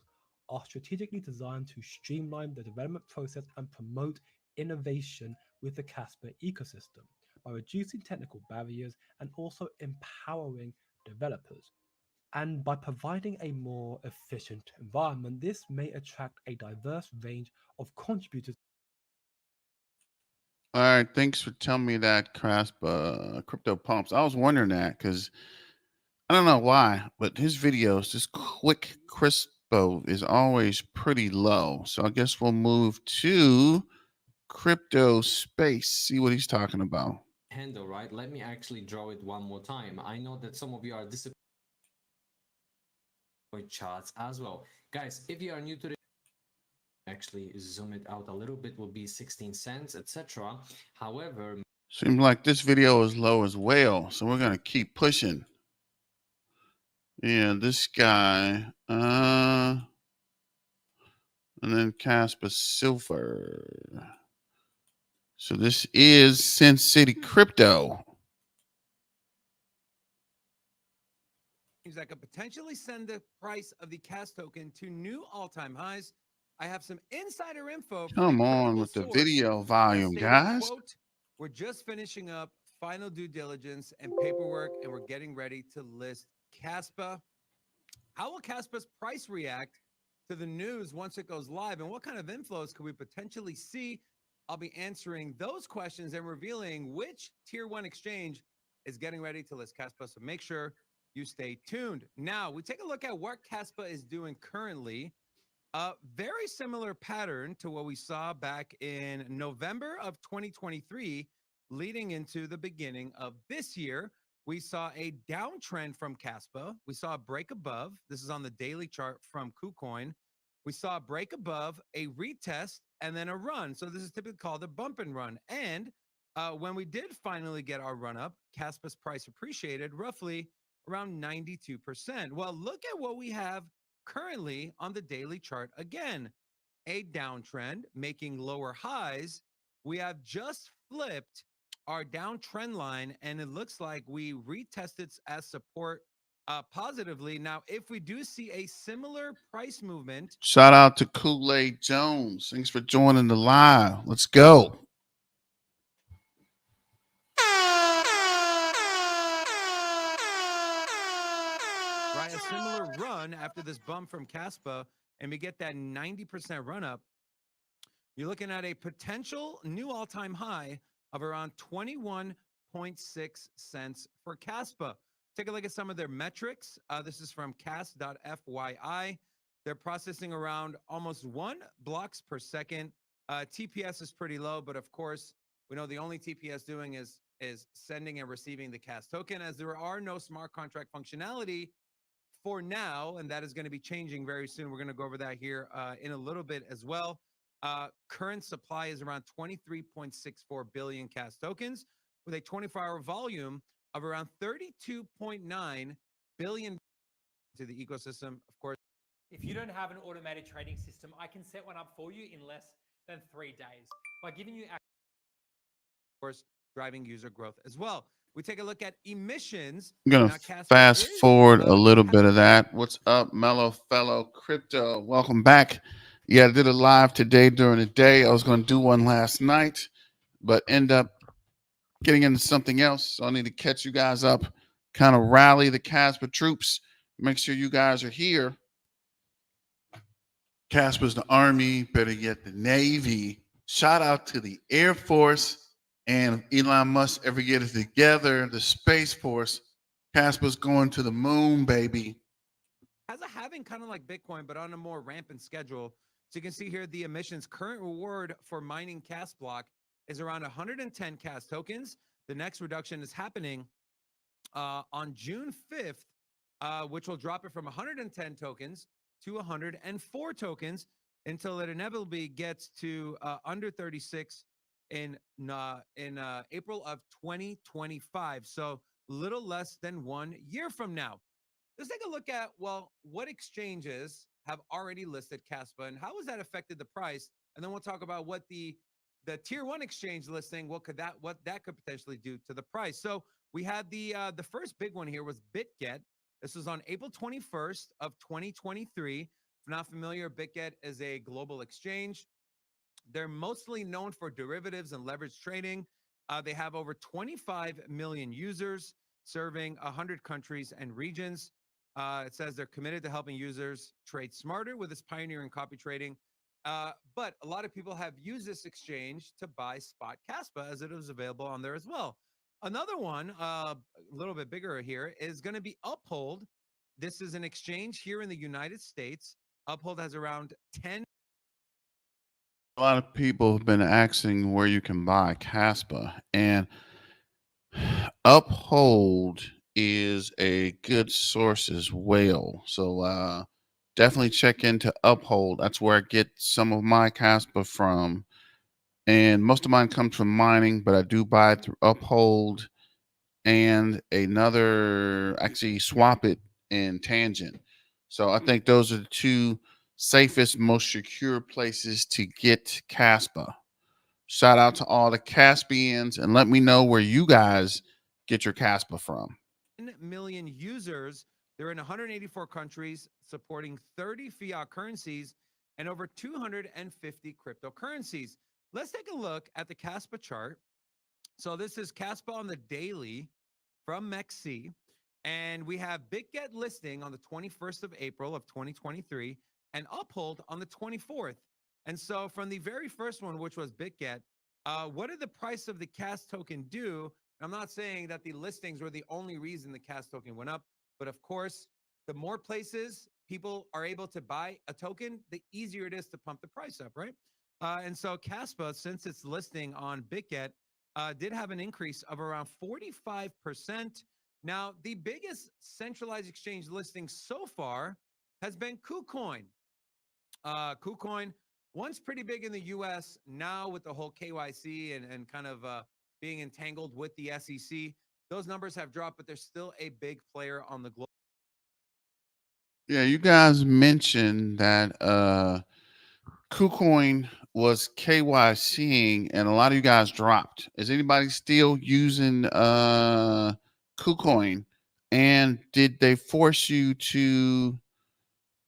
are strategically designed to streamline the development process and promote innovation with the Kaspa ecosystem by reducing technical barriers and also empowering developers. And by providing a more efficient environment, this may attract a diverse range of contributors. All right, thanks for telling me that, Kaspa Crypto Pumps. I was wondering that because I don't know why, but his videos, this quick crispo is always pretty low. So I guess we'll move to crypto space, see what he's talking about. Handle, right? Let me actually draw it one more time. I know that some of you are disappointed with charts as well. Guys, if you are new to the actually zoom it out a little bit, will be 16 cents, etc. However, Seems like this video is low as well, so we're gonna keep pushing. Yeah, this guy, and then Kaspa Silver. So this is Sin City Crypto. That could potentially send the price of the CAS token to new all-time highs. I have some insider info from Come a on credible with the source video that volume, stated, guys. quote, "We're just finishing up final due diligence and paperwork, and we're getting ready to list Kaspa. How will Kaspa's price react to the news once it goes live, and what kind of inflows could we potentially see?" I'll be answering those questions and revealing which tier 1 exchange is getting ready to list Kaspa, so make sure you stay tuned. Now, we take a look at what Kaspa is doing currently. A very similar pattern to what we saw back in November of 2023, leading into the beginning of this year. We saw a downtrend from Kaspa. We saw a break above. This is on the daily chart from KuCoin. We saw a break above, a retest, and then a run. So this is typically called a bump and run. And when we did finally get our run up, Kaspa's price appreciated roughly around 92%. Well, look at what we have currently on the daily chart. Again, a downtrend making lower highs. We have just flipped our downtrend line, and it looks like we retested as support positively. Now, if we do see a similar price movement, Shout out to Kool-Aid Jones. Thanks for joining the live. Let's go. right, a similar run after this bump from Kaspa, and we get that 90% run up, you're looking at a potential new all-time high of around 21.6 cents for Kaspa. Take a look at some of their metrics. This is from Kas.FYI. They're processing around almost 1 blocks per second. TPS is pretty low, but of course, we know the only TPS doing is sending and receiving the CAS token, as there are no smart contract functionality for now, and that is going to be changing very soon. We're going to go over that here in a little bit as well. Current supply is around 23.64 billion CAS tokens with a 24-hour volume of around 32.9 billion to the ecosystem. Of course, if you don't have an automated trading system, I can set one up for you in less than 3 days by giving you, of course, driving user growth as well. We take a look at emissions. I'm going to fast forward a little bit of that. What's up, Mellow Fellow Crypto? Welcome back. Yeah, I did a live today during the day. I was going to do one last night, but end up getting into something else. So I need to catch you guys up, kind of rally the Kaspa troops. Make sure you guys are here. Kaspa's the Army, better yet the Navy. Shout out to the Air Force. And if Elon Musk ever get it together, the Space Force, Kaspa's going to the moon, baby. As a halving, kind of like Bitcoin, but on a more rampant schedule. So you can see here the emissions current reward for mining CAS block is around 110 CAS tokens. The next reduction is happening on June 5th, which will drop it from 110 tokens to 104 tokens until it inevitably gets to under 36 in April of 2025. So little less than 1 year from now. Let's take a look at, well, what exchanges have already listed Kaspa and how has that affected the price? And then we'll talk about what the tier 1 exchange listing, what that could potentially do to the price. So we had the first big one here was BitGet. This was on April 21st of 2023. If not familiar, BitGet is a global exchange. They're mostly known for derivatives and leverage trading. They have over 25 million users serving 100 countries and regions. It says they're committed to helping users trade smarter with its pioneering copy trading. But a lot of people have used this exchange to buy spot Kaspa as it is available on there as well. Another one, a little bit bigger here, is going to be Uphold. This is an exchange here in the United States. Uphold has around 10. A lot of people have been asking where you can buy Kaspa, and Uphold is a good source as well. So definitely check into Uphold. That's where I get some of my Kaspa from. And most of mine comes from mining, but I do buy it through Uphold and another, actually swap it in Tangent. So I think those are the two safest, most secure places to get Kaspa. Shout out to all the Caspians and let me know where you guys get your Kaspa from. 10 million users. They're in 184 countries, supporting 30 fiat currencies and over 250 cryptocurrencies. Let's take a look at the Kaspa chart. So this is Kaspa on the daily from MEXC, and we have BitGet listing on the 21st of April of 2023 and Uphold on the 24th. And so from the very first one, which was BitGet, what did the price of the CAS token do? I'm not saying that the listings were the only reason the CAS token went up, but of course, the more places people are able to buy a token, the easier it is to pump the price up, right? And so Kaspa, since its listing on BitGet, did have an increase of around 45%. Now, the biggest centralized exchange listing so far has been KuCoin. KuCoin, once pretty big in the US, now with the whole KYC and kind of being entangled with the SEC, those numbers have dropped, but there's still a big player on the globe. Yeah, you guys mentioned that KuCoin was KYCing and a lot of you guys dropped. Is anybody still using KuCoin? And did they force you to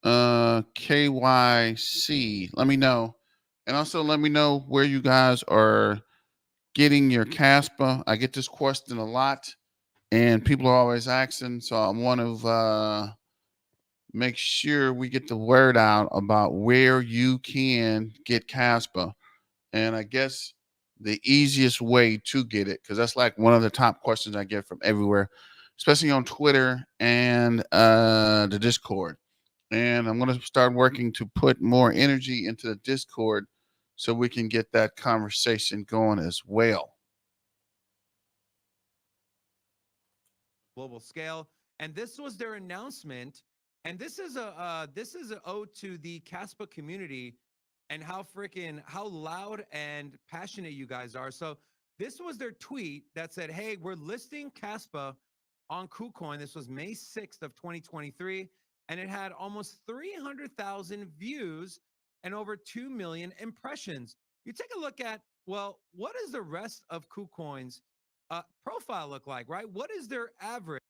KYC? Let me know. And also let me know where you guys are getting your Kaspa. I get this question a lot and people are always asking. So I want to make sure we get the word out about where you can get Kaspa. And I guess the easiest way to get it, because that's like one of the top questions I get from everywhere, especially on Twitter and the Discord. And I'm going to start working to put more energy into the Discord so we can get that conversation going as well. Global scale, and this was their announcement. And this is a ode to the Kaspa community and how loud and passionate you guys are. So this was their tweet that said, "Hey, we're listing Kaspa on KuCoin." This was May 6th of 2023, and it had almost 300,000 views and over 2 million impressions. You take a look at, well, what does the rest of KuCoin's profile look like, right? What is their average?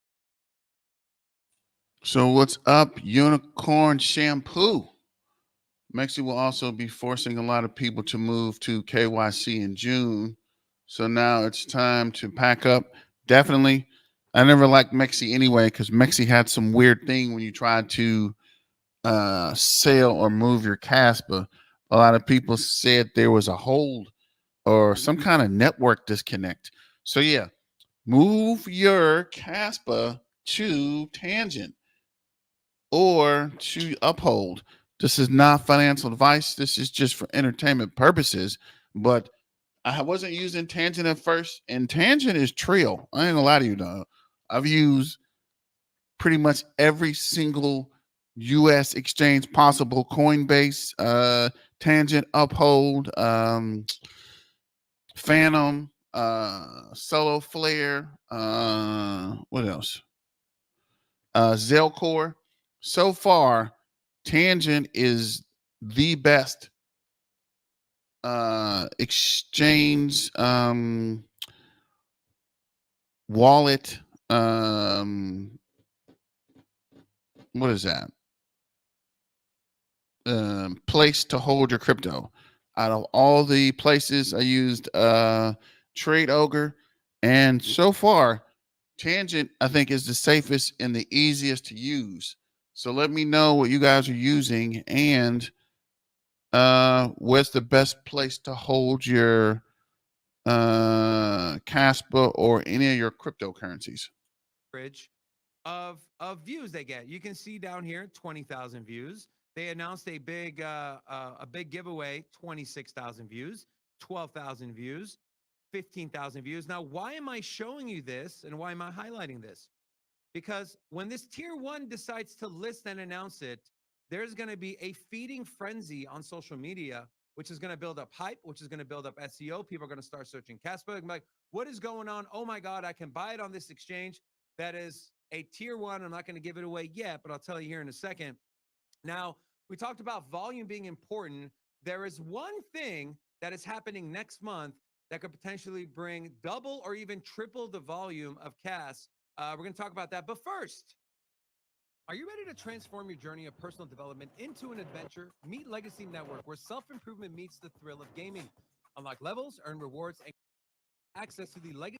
So what's up, Unicorn Shampoo? Mexi will also be forcing a lot of people to move to KYC in June. So now it's time to pack up. Definitely. I never liked Mexi anyway, because Mexi had some weird thing when you tried to sell or move your Kaspa. A lot of people said there was a hold or some kind of network disconnect. So yeah, move your Kaspa to Tangent or to Uphold. This is not financial advice. This is just for entertainment purposes. But I wasn't using Tangent at first, and Tangent is Trill. I ain't gonna lie to you, dog. I've used pretty much every single U.S. exchange possible: Coinbase, Tangent, Uphold, Phantom, Solo Flare. What else? Zelcore. So far, Tangent is the best exchange wallet. What is that? place to hold your crypto. Out of all the places, I used Trade Ogre, and so far, Tangent I think is the safest and the easiest to use. So let me know what you guys are using and where's the best place to hold your Kaspa or any of your cryptocurrencies. Of views they get. You can see down here 20,000 views. They announced a big giveaway, 26,000 views, 12,000 views, 15,000 views. Now, why am I showing you this and why am I highlighting this? Because when this tier 1 decides to list and announce it, there's going to be a feeding frenzy on social media, which is going to build up hype, which is going to build up SEO. People are going to start searching Kaspa. Like, what is going on? Oh my God, I can buy it on this exchange. That is a tier 1. I'm not going to give it away yet, but I'll tell you here in a second. Now, we talked about volume being important. There is one thing that is happening next month that could potentially bring double or even triple the volume of Kas. We're going to talk about that. But first, are you ready to transform your journey of personal development into an adventure? Meet Legacy Network, where self-improvement meets the thrill of gaming. Unlock levels, earn rewards, and access to the Legacy.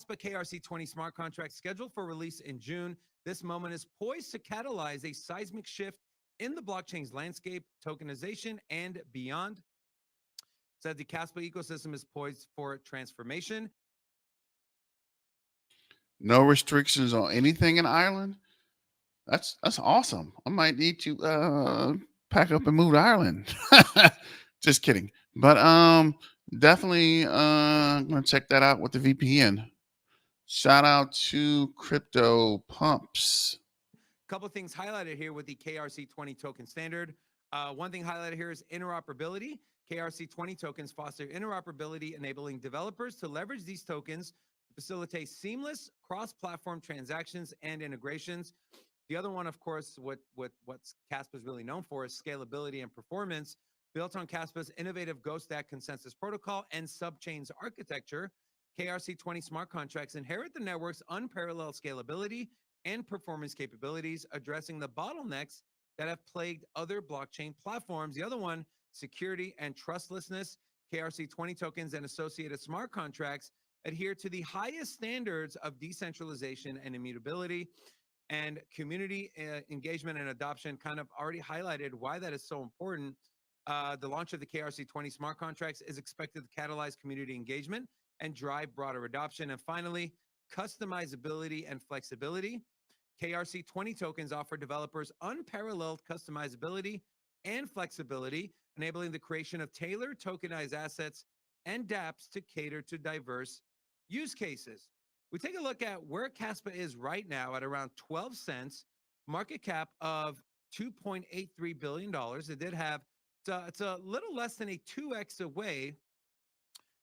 Kaspa KRC20 smart contract scheduled for release in June. This moment is poised to catalyze a seismic shift in the blockchain's landscape, tokenization, and beyond. Said the Kaspa ecosystem is poised for transformation. No restrictions on anything in Ireland. That's awesome. I might need to pack up and move to Ireland. Just kidding. But definitely I'm gonna check that out with the VPN. Shout out to Crypto Pumps. Couple of things highlighted here with the KRC20 token standard. One thing highlighted here is interoperability. KRC20 tokens foster interoperability, enabling developers to leverage these tokens to facilitate seamless cross-platform transactions and integrations. The other one, of course, what's Kaspa is really known for is scalability and performance. Built on Kaspa's innovative Ghost Stack consensus protocol and subchains architecture, KRC20 smart contracts inherit the network's unparalleled scalability and performance capabilities, addressing the bottlenecks that have plagued other blockchain platforms. The other one, security and trustlessness. KRC20 tokens and associated smart contracts adhere to the highest standards of decentralization and immutability. And community engagement and adoption kind of already highlighted why that is so important. The launch of the KRC20 smart contracts is expected to catalyze community engagement and drive broader adoption. And finally, customizability and flexibility. KRC20 tokens offer developers unparalleled customizability and flexibility, enabling the creation of tailored tokenized assets and dApps to cater to diverse use cases. We take a look at where Kaspa is right now at around 12 cents, market cap of $2.83 billion. It did have, it's a little less than a 2x away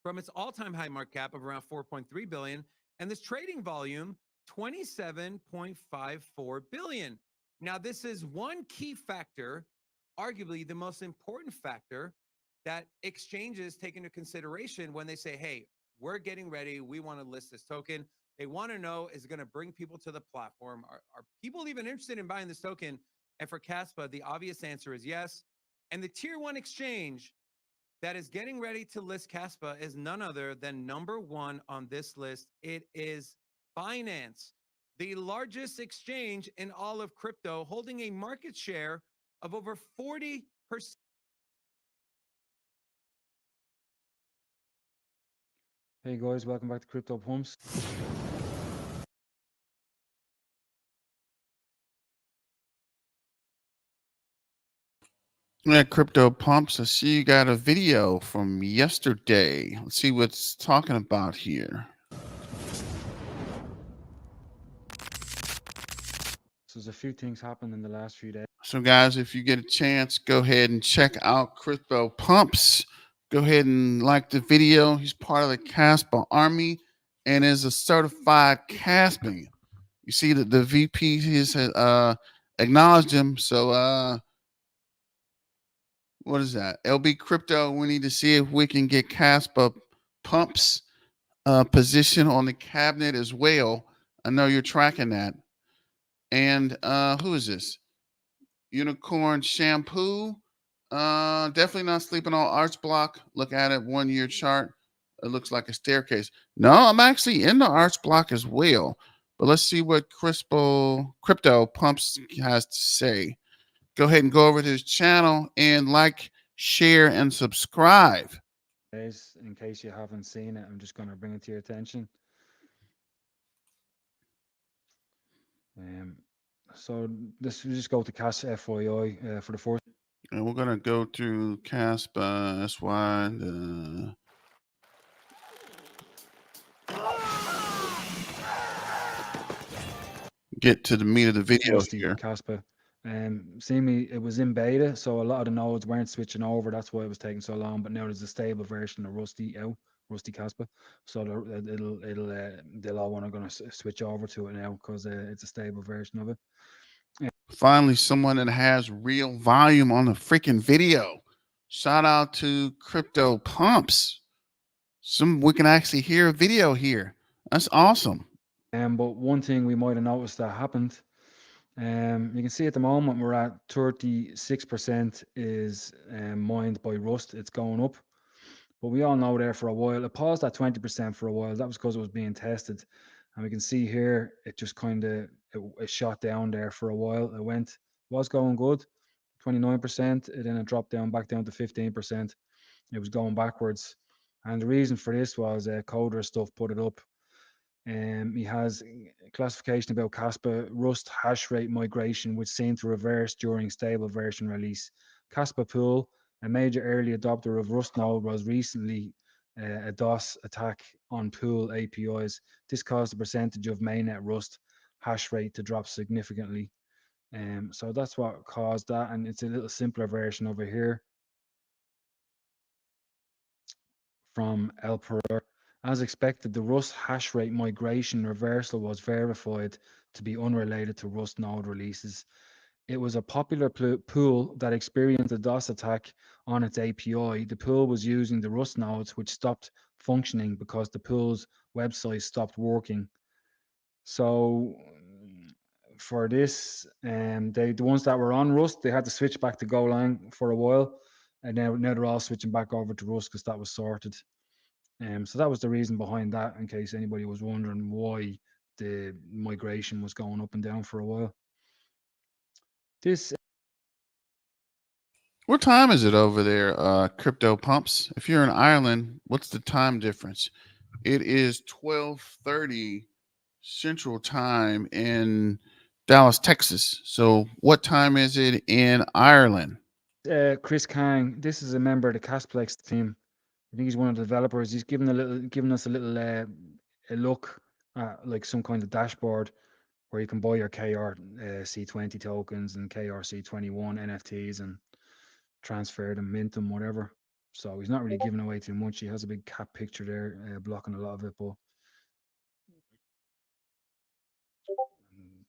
from its all-time high market cap of around 4.3 billion, and this trading volume 27.54 billion. Now, this is one key factor, arguably the most important factor that exchanges take into consideration when they say, hey, we're getting ready, we want to list this token. They want to know, is it going to bring people to the platform? Are people even interested in buying this token? And for Kaspa, the obvious answer is yes. And the tier 1 exchange that is getting ready to list Kaspa is none other than number 1 on this list. It is Binance, the largest exchange in all of crypto, holding a market share of over 40%. Hey guys, welcome back to Crypto Pumps. Yeah, Crypto Pumps. I see you got a video from yesterday. Let's see what's talking about here. So there's a few things happened in the last few days. So guys, if you get a chance, go ahead and check out Crypto Pumps. Go ahead and like the video. He's part of the Kaspa Army and is a certified Kaspa. You see that the VP has acknowledged him. So what is that? LB Crypto. We need to see if we can get Kaspa Pumps position on the cabinet as well. I know you're tracking that. And who is this? Unicorn Shampoo. Definitely not sleeping on Arch Block. Look at it, 1 year chart. It looks like a staircase. No, I'm actually in the Arch Block as well. But let's see what Crypto Pumps has to say. Go ahead and go over to his channel and like, share, and subscribe. In case you haven't seen it, I'm just going to bring it to your attention. So this we just go to Kaspa FYI for the first. And we're gonna go through Kaspa SY. Get to the meat of the video here. Kaspa. See me, it was in beta, so a lot of the nodes weren't switching over. That's why it was taking so long. But now there's a stable version of Rusty out, Rusty Kaspa. So they'll all want to gonna switch over to it now because it's a stable version of it. Finally, someone that has real volume on the freaking video. Shout out to Crypto Pumps. We can actually hear a video here. That's awesome. But one thing we might have noticed that happened. You can see at the moment we're at 36% is mined by Rust. It's going up. But we all know there for a while, it paused at 20% for a while. That was because it was being tested. And we can see here, it just kind of, it shot down there for a while. Was going good, 29%. And then it dropped down back down to 15%. It was going backwards. And the reason for this was Coder stuff put it up. He has classification about Kaspa Rust hash rate migration, which seemed to reverse during stable version release. Kaspa Pool, a major early adopter of Rust node, was recently a DOS attack on Pool APIs. This caused the percentage of mainnet Rust hash rate to drop significantly. So that's what caused that, and it's a little simpler version over here from Elperer. As expected, the Rust hash rate migration reversal was verified to be unrelated to Rust node releases. It was a popular pool that experienced a DOS attack on its API. The pool was using the Rust nodes, which stopped functioning because the pool's website stopped working. So for this, the ones that were on Rust, they had to switch back to Golang for a while, and now they're all switching back over to Rust because that was sorted. So that was the reason behind that, in case anybody was wondering why the migration was going up and down for a while. What time is it over there, Crypto Pumps? If you're in Ireland, what's the time difference? It is 12:30 Central Time in Dallas, Texas. So what time is it in Ireland? Chris Kang, this is a member of the Casplex team. I think he's one of the developers. He's giving us a little a look at like some kind of dashboard where you can buy your KRC20 tokens and KRC21 NFTs and transfer them, mint them, whatever. So he's not really giving away too much. He has a big cat picture there blocking a lot of it, but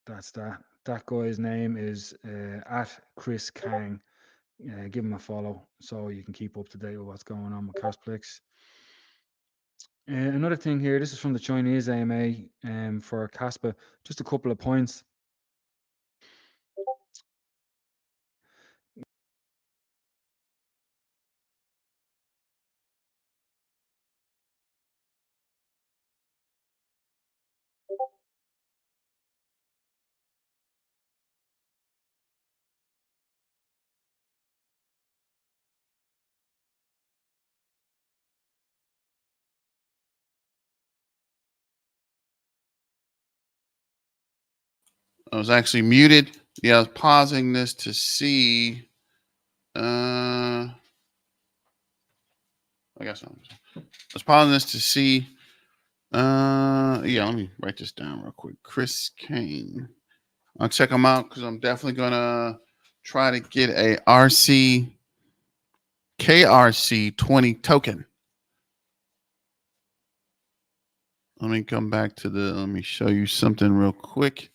that's that. That guy's name is at Chris Kang. Give him a follow so you can keep up to date with what's going on with Casplex. Another thing here, this is from the Chinese AMA for Kaspa. Just a couple of points. I was actually muted. Yeah, I was pausing this to see. I guess I was pausing this to see. Yeah, let me write this down real quick. Chris Kane. I'll check him out because I'm definitely gonna try to get a KRC20 token. Let me come back to let me show you something real quick.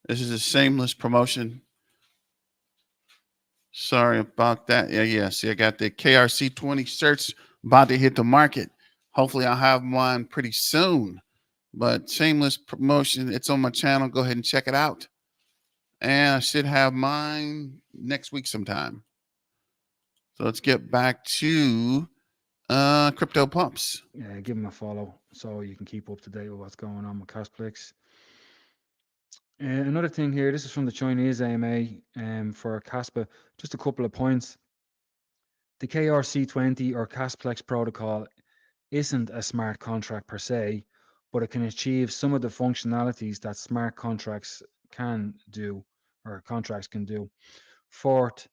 This is a shameless promotion. Sorry about that. Yeah. See, I got the KRC20 certs about to hit the market. Hopefully, I'll have mine pretty soon. But shameless promotion, it's on my channel. Go ahead and check it out. And I should have mine next week sometime. So let's get back to crypto pumps. Yeah, give them a follow so you can keep up to date with what's going on with Casplex. Another thing here, this is from the Chinese AMA for Kaspa. Just a couple of points. The KRC20 or Casplex protocol isn't a smart contract per se, but it can achieve some of the functionalities that smart contracts can do or contracts can do. Fourth,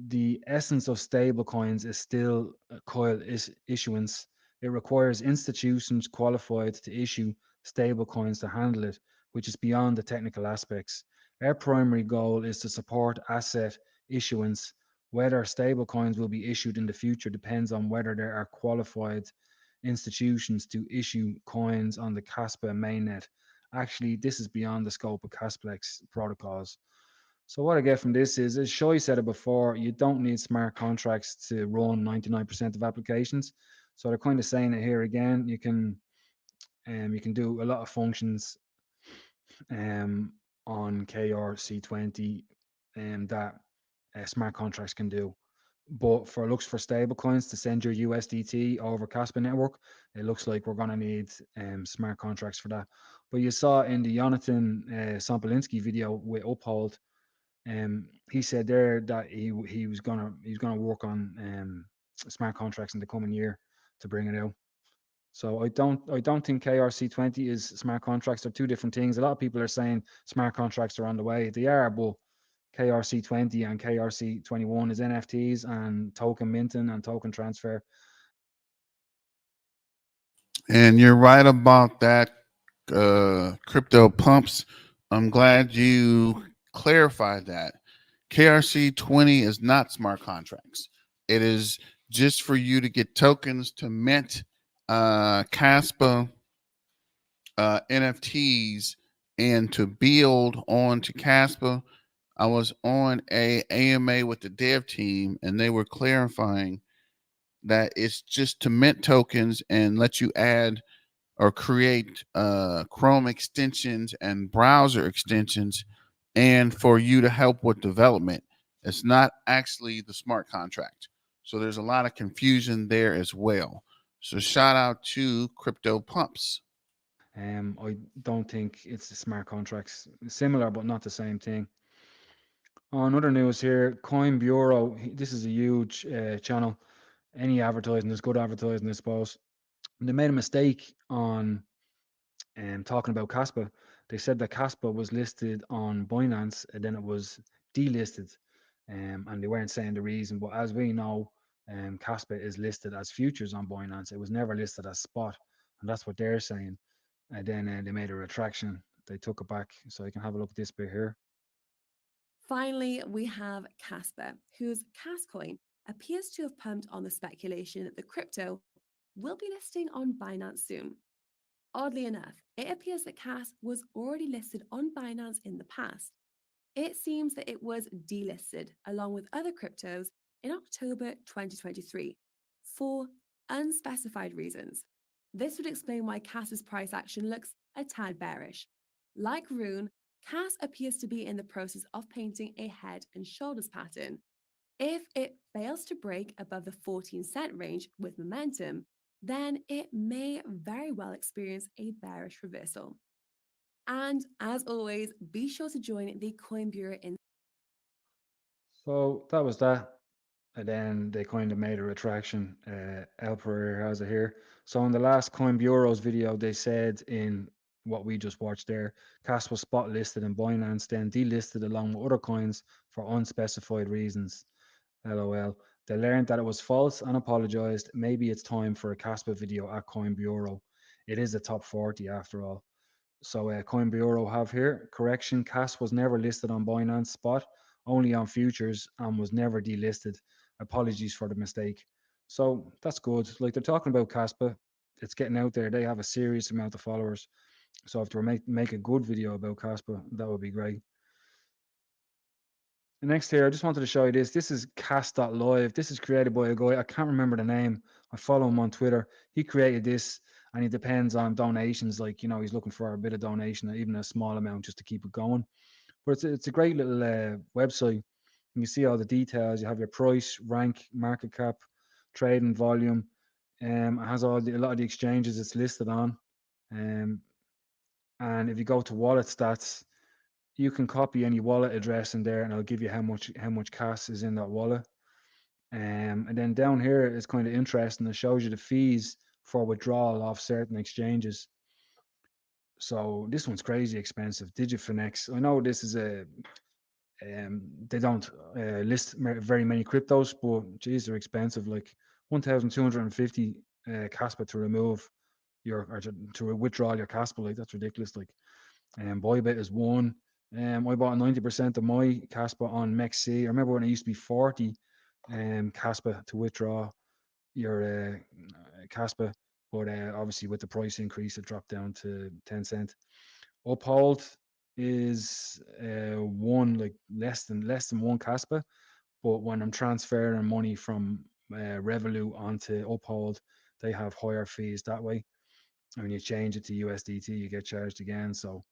the essence of stablecoins is still coil issuance. It requires institutions qualified to issue stablecoins to handle it, which is beyond the technical aspects. Our primary goal is to support asset issuance. Whether stablecoins will be issued in the future depends on whether there are qualified institutions to issue coins on the Kaspa mainnet. Actually, this is beyond the scope of Casplex protocols. So what I get from this is, as Shoy said it before, you don't need smart contracts to run 99% of applications. So they're kind of saying it here again. You can do a lot of functions on KRC20 that smart contracts can do. But for looks for stable coins to send your USDT over Kaspa network, it looks like we're going to need smart contracts for that. But you saw in the Jonathan Sompolinski video with Uphold, he said there that he was gonna work on smart contracts in the coming year to bring it out. So I don't think KRC20 is smart contracts. They're two different things. A lot of people are saying smart contracts are on the way. They are, but KRC20 and KRC21 is NFTs and token minting and token transfer. And you're right about that, crypto pumps. I'm glad you clarified that. KRC20 is not smart contracts. It is just for you to get tokens to mint Kaspa NFTs and to build on to Kaspa. I was on a AMA with the dev team, and they were clarifying that it's just to mint tokens and let you add or create Chrome extensions and browser extensions, and for you to help with development. It's not actually the smart contract. So there's a lot of confusion there as well. So shout out to Crypto Pumps. I don't think it's smart contracts. Similar, but not the same thing. On other news here, Coin Bureau. This is a huge channel. Any advertising is good advertising, I suppose. They made a mistake on talking about Kaspa. They said that Kaspa was listed on Binance and then it was delisted, and they weren't saying the reason. But as we know, Kaspa is listed as futures on Binance. It was never listed as spot, and that's what they're saying. And then they made a retraction. They took it back. So you can have a look at this bit here. Finally, we have Kaspa, whose Kas coin appears to have pumped on the speculation that the crypto will be listing on Binance soon. Oddly enough, it appears that Kas was already listed on Binance in the past. It seems that it was delisted along with other cryptos in October 2023 for unspecified reasons. This would explain why Kas's price action looks a tad bearish. Like Rune, Kas appears to be in the process of painting a head and shoulders pattern. If it fails to break above the 14-cent range with momentum, then it may very well experience a bearish reversal. And as always, be sure to join the Coin Bureau in. So that was that. And then they kind of made a retraction. El Pereira has it here. So in the last Coin Bureau's video, they said in what we just watched there, Kas was spot listed in Binance, then delisted along with other coins for unspecified reasons. LOL. They learned that it was false and apologized. Maybe it's time for a Kaspa video at Coin Bureau. It is a top 40 after all. So Coin Bureau have here, correction, Kas was never listed on Binance Spot, only on futures, and was never delisted. Apologies for the mistake. So that's good. Like, they're talking about Kaspa. It's getting out there. They have a serious amount of followers. So if they were make a good video about Kaspa, that would be great. And next here, I just wanted to show you this. This is Cast.live. This is created by a guy, I can't remember the name, I follow him on Twitter. He created this, and it depends on donations. Like, you know, he's looking for a bit of donation, even a small amount, just to keep it going. But it's a great little website. You can see all the details. You have your price, rank, market cap, trading volume. It has a lot of the exchanges it's listed on. And if you go to wallet stats, you can copy any wallet address in there, and it'll give you how much cash is in that wallet. And then down here is kind of interesting. It shows you the fees for withdrawal off certain exchanges. So this one's crazy expensive. Digifinex. I know this is they don't list very many cryptos, but geez, they're expensive. Like 1,250 Kaspa to remove or to withdraw your Kaspa. Like, that's ridiculous. Like, Bybit is one. I bought 90% of my Kaspa on MEXC. I remember when it used to be 40 Kaspa to withdraw your Kaspa, but obviously with the price increase, it dropped down to 10 cent. Uphold is one, like less than one Kaspa, but when I'm transferring money from Revolut onto Uphold, they have higher fees that way. And when you change it to USDT, you get charged again. So,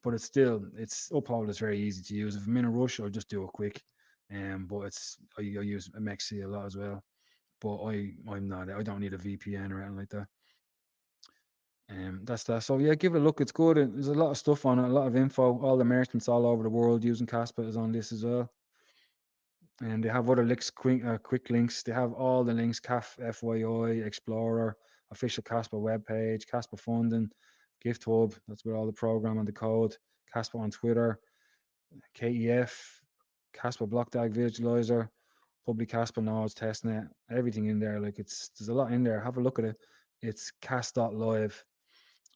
but it's Uphold is very easy to use. If I'm in a rush, I'll just do it quick. But I use MEXC a lot as well. But I don't need a VPN or anything like that. That's that. So yeah, give it a look. It's good. There's a lot of stuff on it, a lot of info. All the merchants all over the world using Kaspa is on this as well. And they have other links, quick links. They have all the links: CAF, FYI, Explorer, official Kaspa webpage, Kaspa funding, Gift Hub. That's where all the program and the code. Kaspa on Twitter, KEF, Kaspa block diag visualizer, public Kaspa nodes, testnet, everything in there. Like, there's a lot in there. Have a look at it. It's cas.live.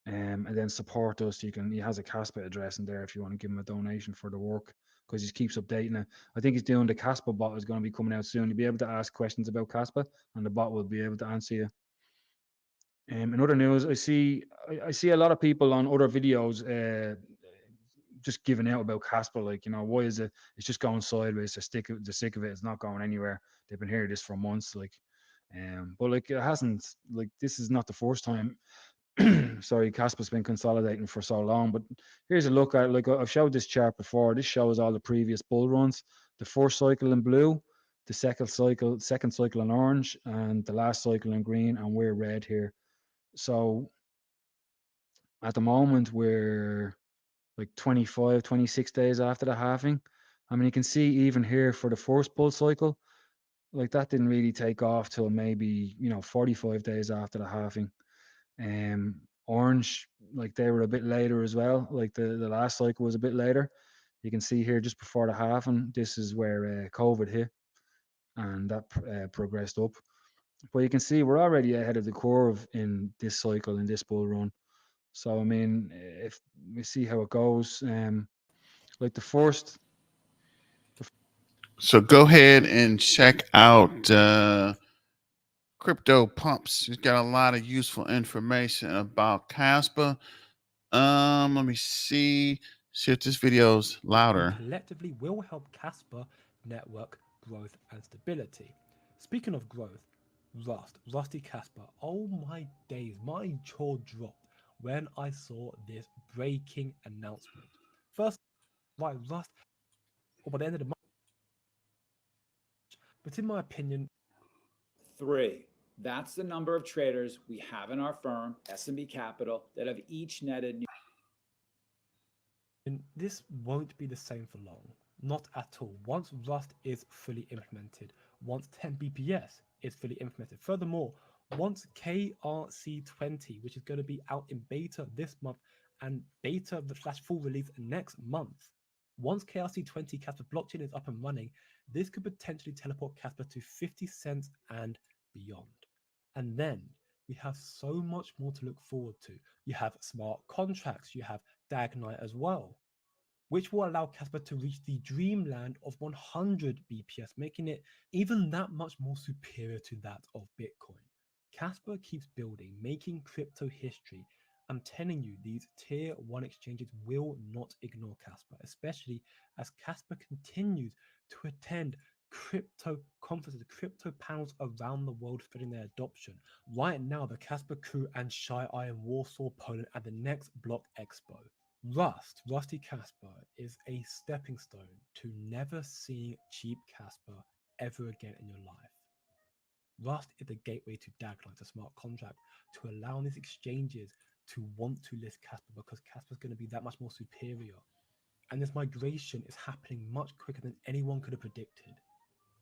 And then support us. He has a Kaspa address in there if you want to give him a donation for the work, because he keeps updating it. I think he's doing the Kaspa bot is going to be coming out soon. You'll be able to ask questions about Kaspa, and the bot will be able to answer you. In other news, I see a lot of people on other videos just giving out about Kaspa. Like, why is it? It's just going sideways. They're sick of it. It's not going anywhere. They've been hearing this for months. Like, but like, it hasn't. Like, this is not the first time. Sorry, Kaspa's been consolidating for so long. But here's a look at, like, I've showed this chart before. This shows all the previous bull runs. The first cycle in blue, the second cycle in orange, and the last cycle in green, and we're red here. So at the moment, we're like 25, 26 days after the halving. I mean, you can see even here for the first bull cycle, like, that didn't really take off till maybe 45 days after the halving. Orange, like, they were a bit later as well. Like, the last cycle was a bit later. You can see here just before the halving, this is where COVID hit, and that progressed up. But you can see we're already ahead of the curve in this cycle, in this bull run. So I mean, if we see how it goes, like the first. So go ahead and check out Crypto Pumps. He's got a lot of useful information about Kaspa. Let me see if this video's louder. Collectively will help Kaspa network growth and stability. Speaking of growth, Rusty Kaspa. Oh my days, my jaw dropped when I saw this breaking announcement. First, right, Rust, by the end of the month. But in my opinion, 3. That's the number of traders we have in our firm, S&B Capital, that have each netted new. And this won't be the same for long. Not at all. Once Rust is fully implemented, once 10 BPS is fully implemented. Furthermore, once KRC20, which is going to be out in beta this month and beta / full release next month, once KRC20 Kaspa blockchain is up and running, this could potentially teleport Kaspa to 50 cents and beyond. And then we have so much more to look forward to. You have smart contracts, you have Dagnite as well, which will allow Kaspa to reach the dreamland of 100 BPS, making it even that much more superior to that of Bitcoin. Kaspa keeps building, making crypto history. I'm telling you, these tier 1 exchanges will not ignore Kaspa, especially as Kaspa continues to attend crypto conferences, crypto panels around the world spreading their adoption. Right now, the Kaspa crew and Shy are in Warsaw, Poland at the next Block Expo. Rusty Kaspa is a stepping stone to never seeing cheap Kaspa ever again in your life. Rust is the gateway to DAG, a smart contract, to allow these exchanges to want to list Kaspa because Kaspa is going to be that much more superior. And this migration is happening much quicker than anyone could have predicted.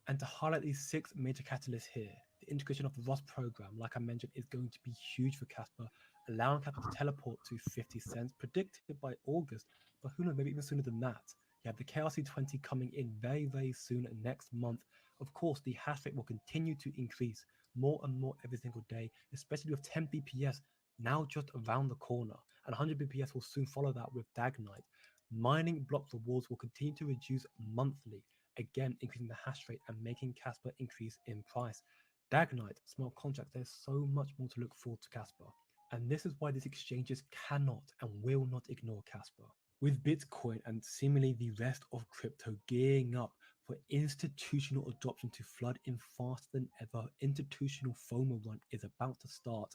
And to highlight these 6 major catalysts here, the integration of the Rust program, like I mentioned, is going to be huge for Kaspa, allowing Kaspa to teleport to 50 cents, predicted by August, but who knows, maybe even sooner than that. You have the KRC20 coming in very, very soon next month. Of course, the hash rate will continue to increase more and more every single day, especially with 10 BPS now just around the corner. And 100 BPS will soon follow that with Dagnite. Mining block rewards will continue to reduce monthly, again increasing the hash rate and making Kaspa increase in price. Dagnite, smart contracts, there's so much more to look forward to Kaspa. And this is why these exchanges cannot and will not ignore Kaspa. With Bitcoin and seemingly the rest of crypto gearing up for institutional adoption to flood in faster than ever, institutional FOMO run is about to start.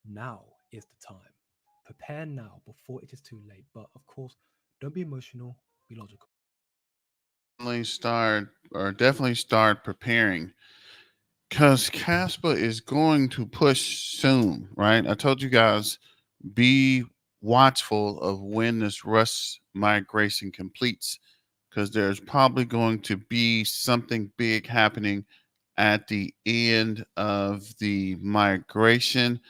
Now is the time. Prepare now before it is too late. But of course, don't be emotional, be logical. Definitely start preparing, because Kaspa is going to push soon, right? I told you guys, be watchful of when this Rust migration completes, because there's probably going to be something big happening at the end of the migration.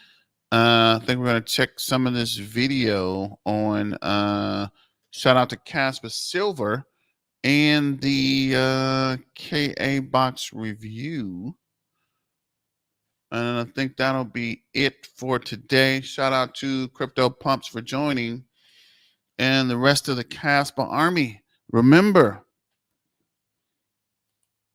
I think we're going to check some of this video on shout out to Kaspa Silver and the KA box review. And I think that'll be it for today. Shout out to Crypto Pumps for joining and the rest of the Kaspa Army. Remember,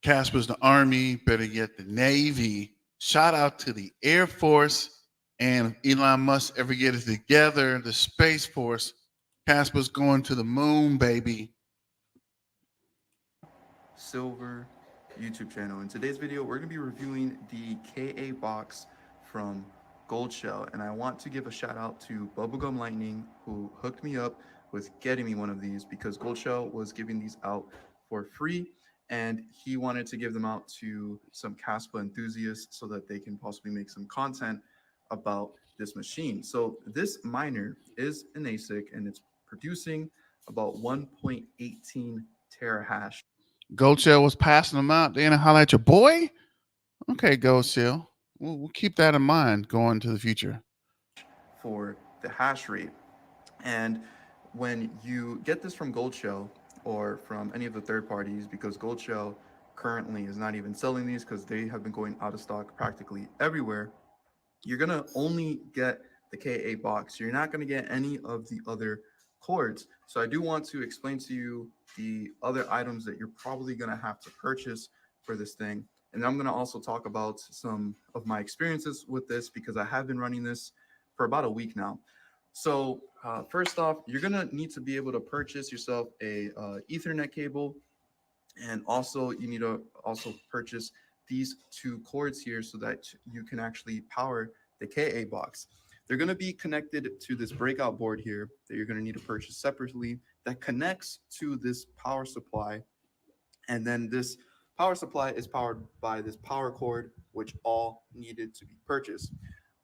Kaspa's the Army, better yet the Navy. Shout out to the Air Force, and if Elon Musk ever get it together, the Space Force. Kaspa's going to the moon, baby. Silver YouTube channel. In today's video, we're going to be reviewing the KA box from Gold Shell, and I want to give a shout out to Bubblegum Lightning, who hooked me up with getting me one of these because Gold Shell was giving these out for free, and he wanted to give them out to some Kaspa enthusiasts so that they can possibly make some content about this machine. So this miner is an ASIC, and it's producing about 1.18 terahash. Gold Shell was passing them out. Then I holler at your boy. Okay, Gold Shell. We'll keep that in mind going to the future. For the hash rate. And when you get this from Gold Shell or from any of the third parties, because Gold Shell currently is not even selling these because they have been going out of stock practically everywhere, you're going to only get the KA box. You're not going to get any of the other cords. So I do want to explain to you the other items that you're probably going to have to purchase for this thing. And I'm going to also talk about some of my experiences with this because I have been running this for about a week now. So first off, you're going to need to be able to purchase yourself a Ethernet cable. And also you need to also purchase these 2 cords here so that you can actually power the KA box. They're going to be connected to this breakout board here that you're going to need to purchase separately that connects to this power supply. And then this power supply is powered by this power cord, which all needed to be purchased.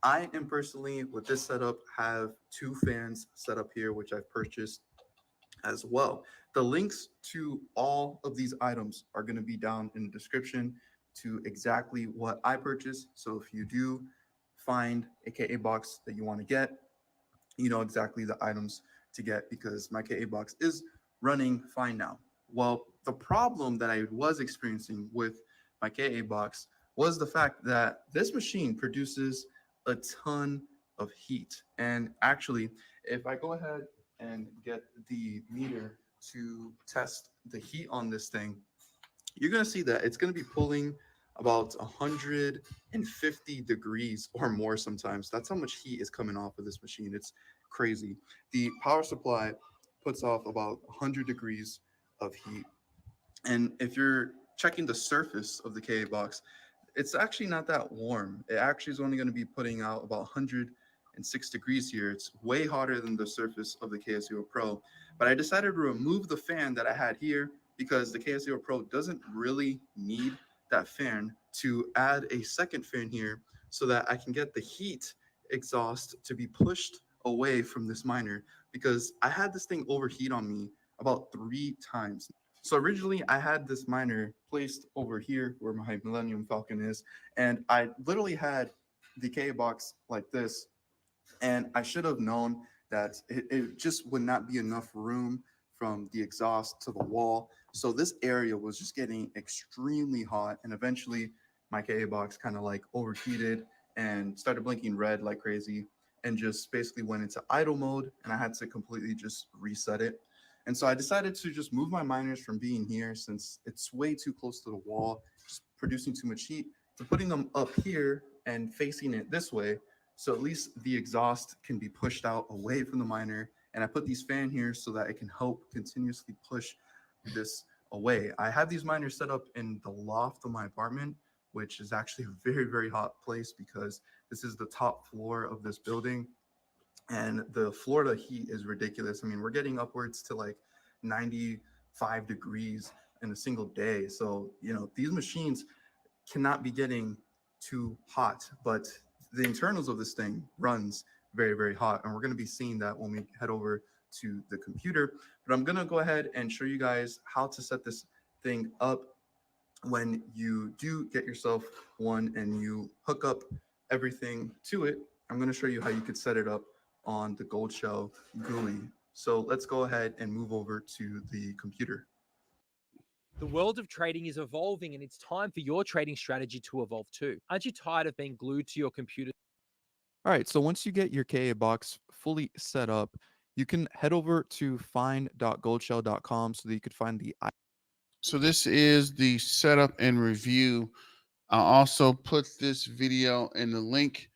I am personally, with this setup, have 2 fans set up here, which I've purchased as well. The links to all of these items are going to be down in the description to exactly what I purchased. So if you do find a KA box that you want to get, you know exactly the items to get because my KA box is running fine now. Well, the problem that I was experiencing with my KA box was the fact that this machine produces a ton of heat. And actually, if I go ahead and get the meter to test the heat on this thing, you're going to see that it's going to be pulling about 150 degrees or more sometimes. That's how much heat is coming off of this machine. It's crazy. The power supply puts off about 100 degrees of heat. And if you're checking the surface of the KA box, it's actually not that warm. It actually is only going to be putting out about 106 degrees here. It's way hotter than the surface of the KS0 Pro. But I decided to remove the fan that I had here because the KS0 Pro doesn't really need that fan, to add a second fan here so that I can get the heat exhaust to be pushed away from this miner, because I had this thing overheat on me about 3 times. So originally I had this miner placed over here where my Millennium Falcon is, and I literally had the K box like this, and I should have known that it just would not be enough room from the exhaust to the wall. So this area was just getting extremely hot, and eventually my KA box kind of like overheated and started blinking red like crazy, and just basically went into idle mode, and I had to completely just reset it. And so I decided to just move my miners from being here, since it's way too close to the wall, just producing too much heat, to putting them up here and facing it this way. So at least the exhaust can be pushed out away from the miner. And I put these fan here so that it can help continuously push this away. I have these miners set up in the loft of my apartment, which is actually a very, very hot place because this is the top floor of this building. And the Florida heat is ridiculous. I mean, we're getting upwards to like 95 degrees in a single day. So, you know, these machines cannot be getting too hot, but the internals of this thing runs very, very hot. And we're going to be seeing that when we head over to the computer. But I'm going to go ahead and show you guys how to set this thing up when you do get yourself one and you hook up everything to it. I'm going to show you how you could set it up on the Gold Shell GUI. So let's go ahead and move over to the computer. The world of trading is evolving, and it's time for your trading strategy to evolve too. Aren't you tired of being glued to your computer? All right, so once you get your KA box fully set up, you can head over to find.goldshell.com so that you could find the. So this is the setup and review. I'll also put this video in the link.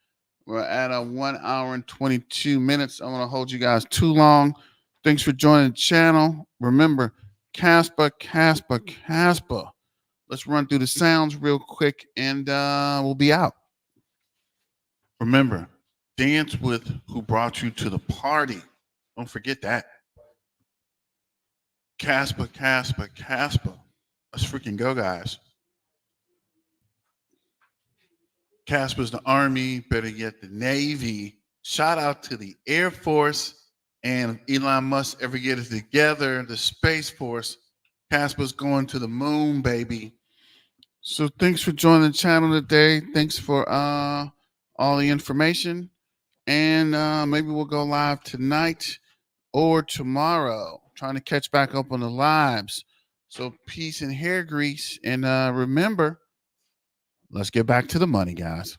We're at a 1 hour and 22 minutes. I don't want to hold you guys too long. Thanks for joining the channel. Remember, Kaspa, Kaspa, Kaspa. Let's run through the sounds real quick and we'll be out. Remember, dance with who brought you to the party. Don't forget that. Kaspa, Kaspa, Kaspa. Let's freaking go, guys. Kaspa's the Army, better yet the Navy. Shout out to the Air Force, and if Elon Musk ever get it together, the Space Force. Kaspa's going to the moon, baby. So thanks for joining the channel today. Thanks for all the information. And maybe we'll go live tonight or tomorrow. Trying to catch back up on the lives. So peace and hair grease. And remember, let's get back to the money, guys.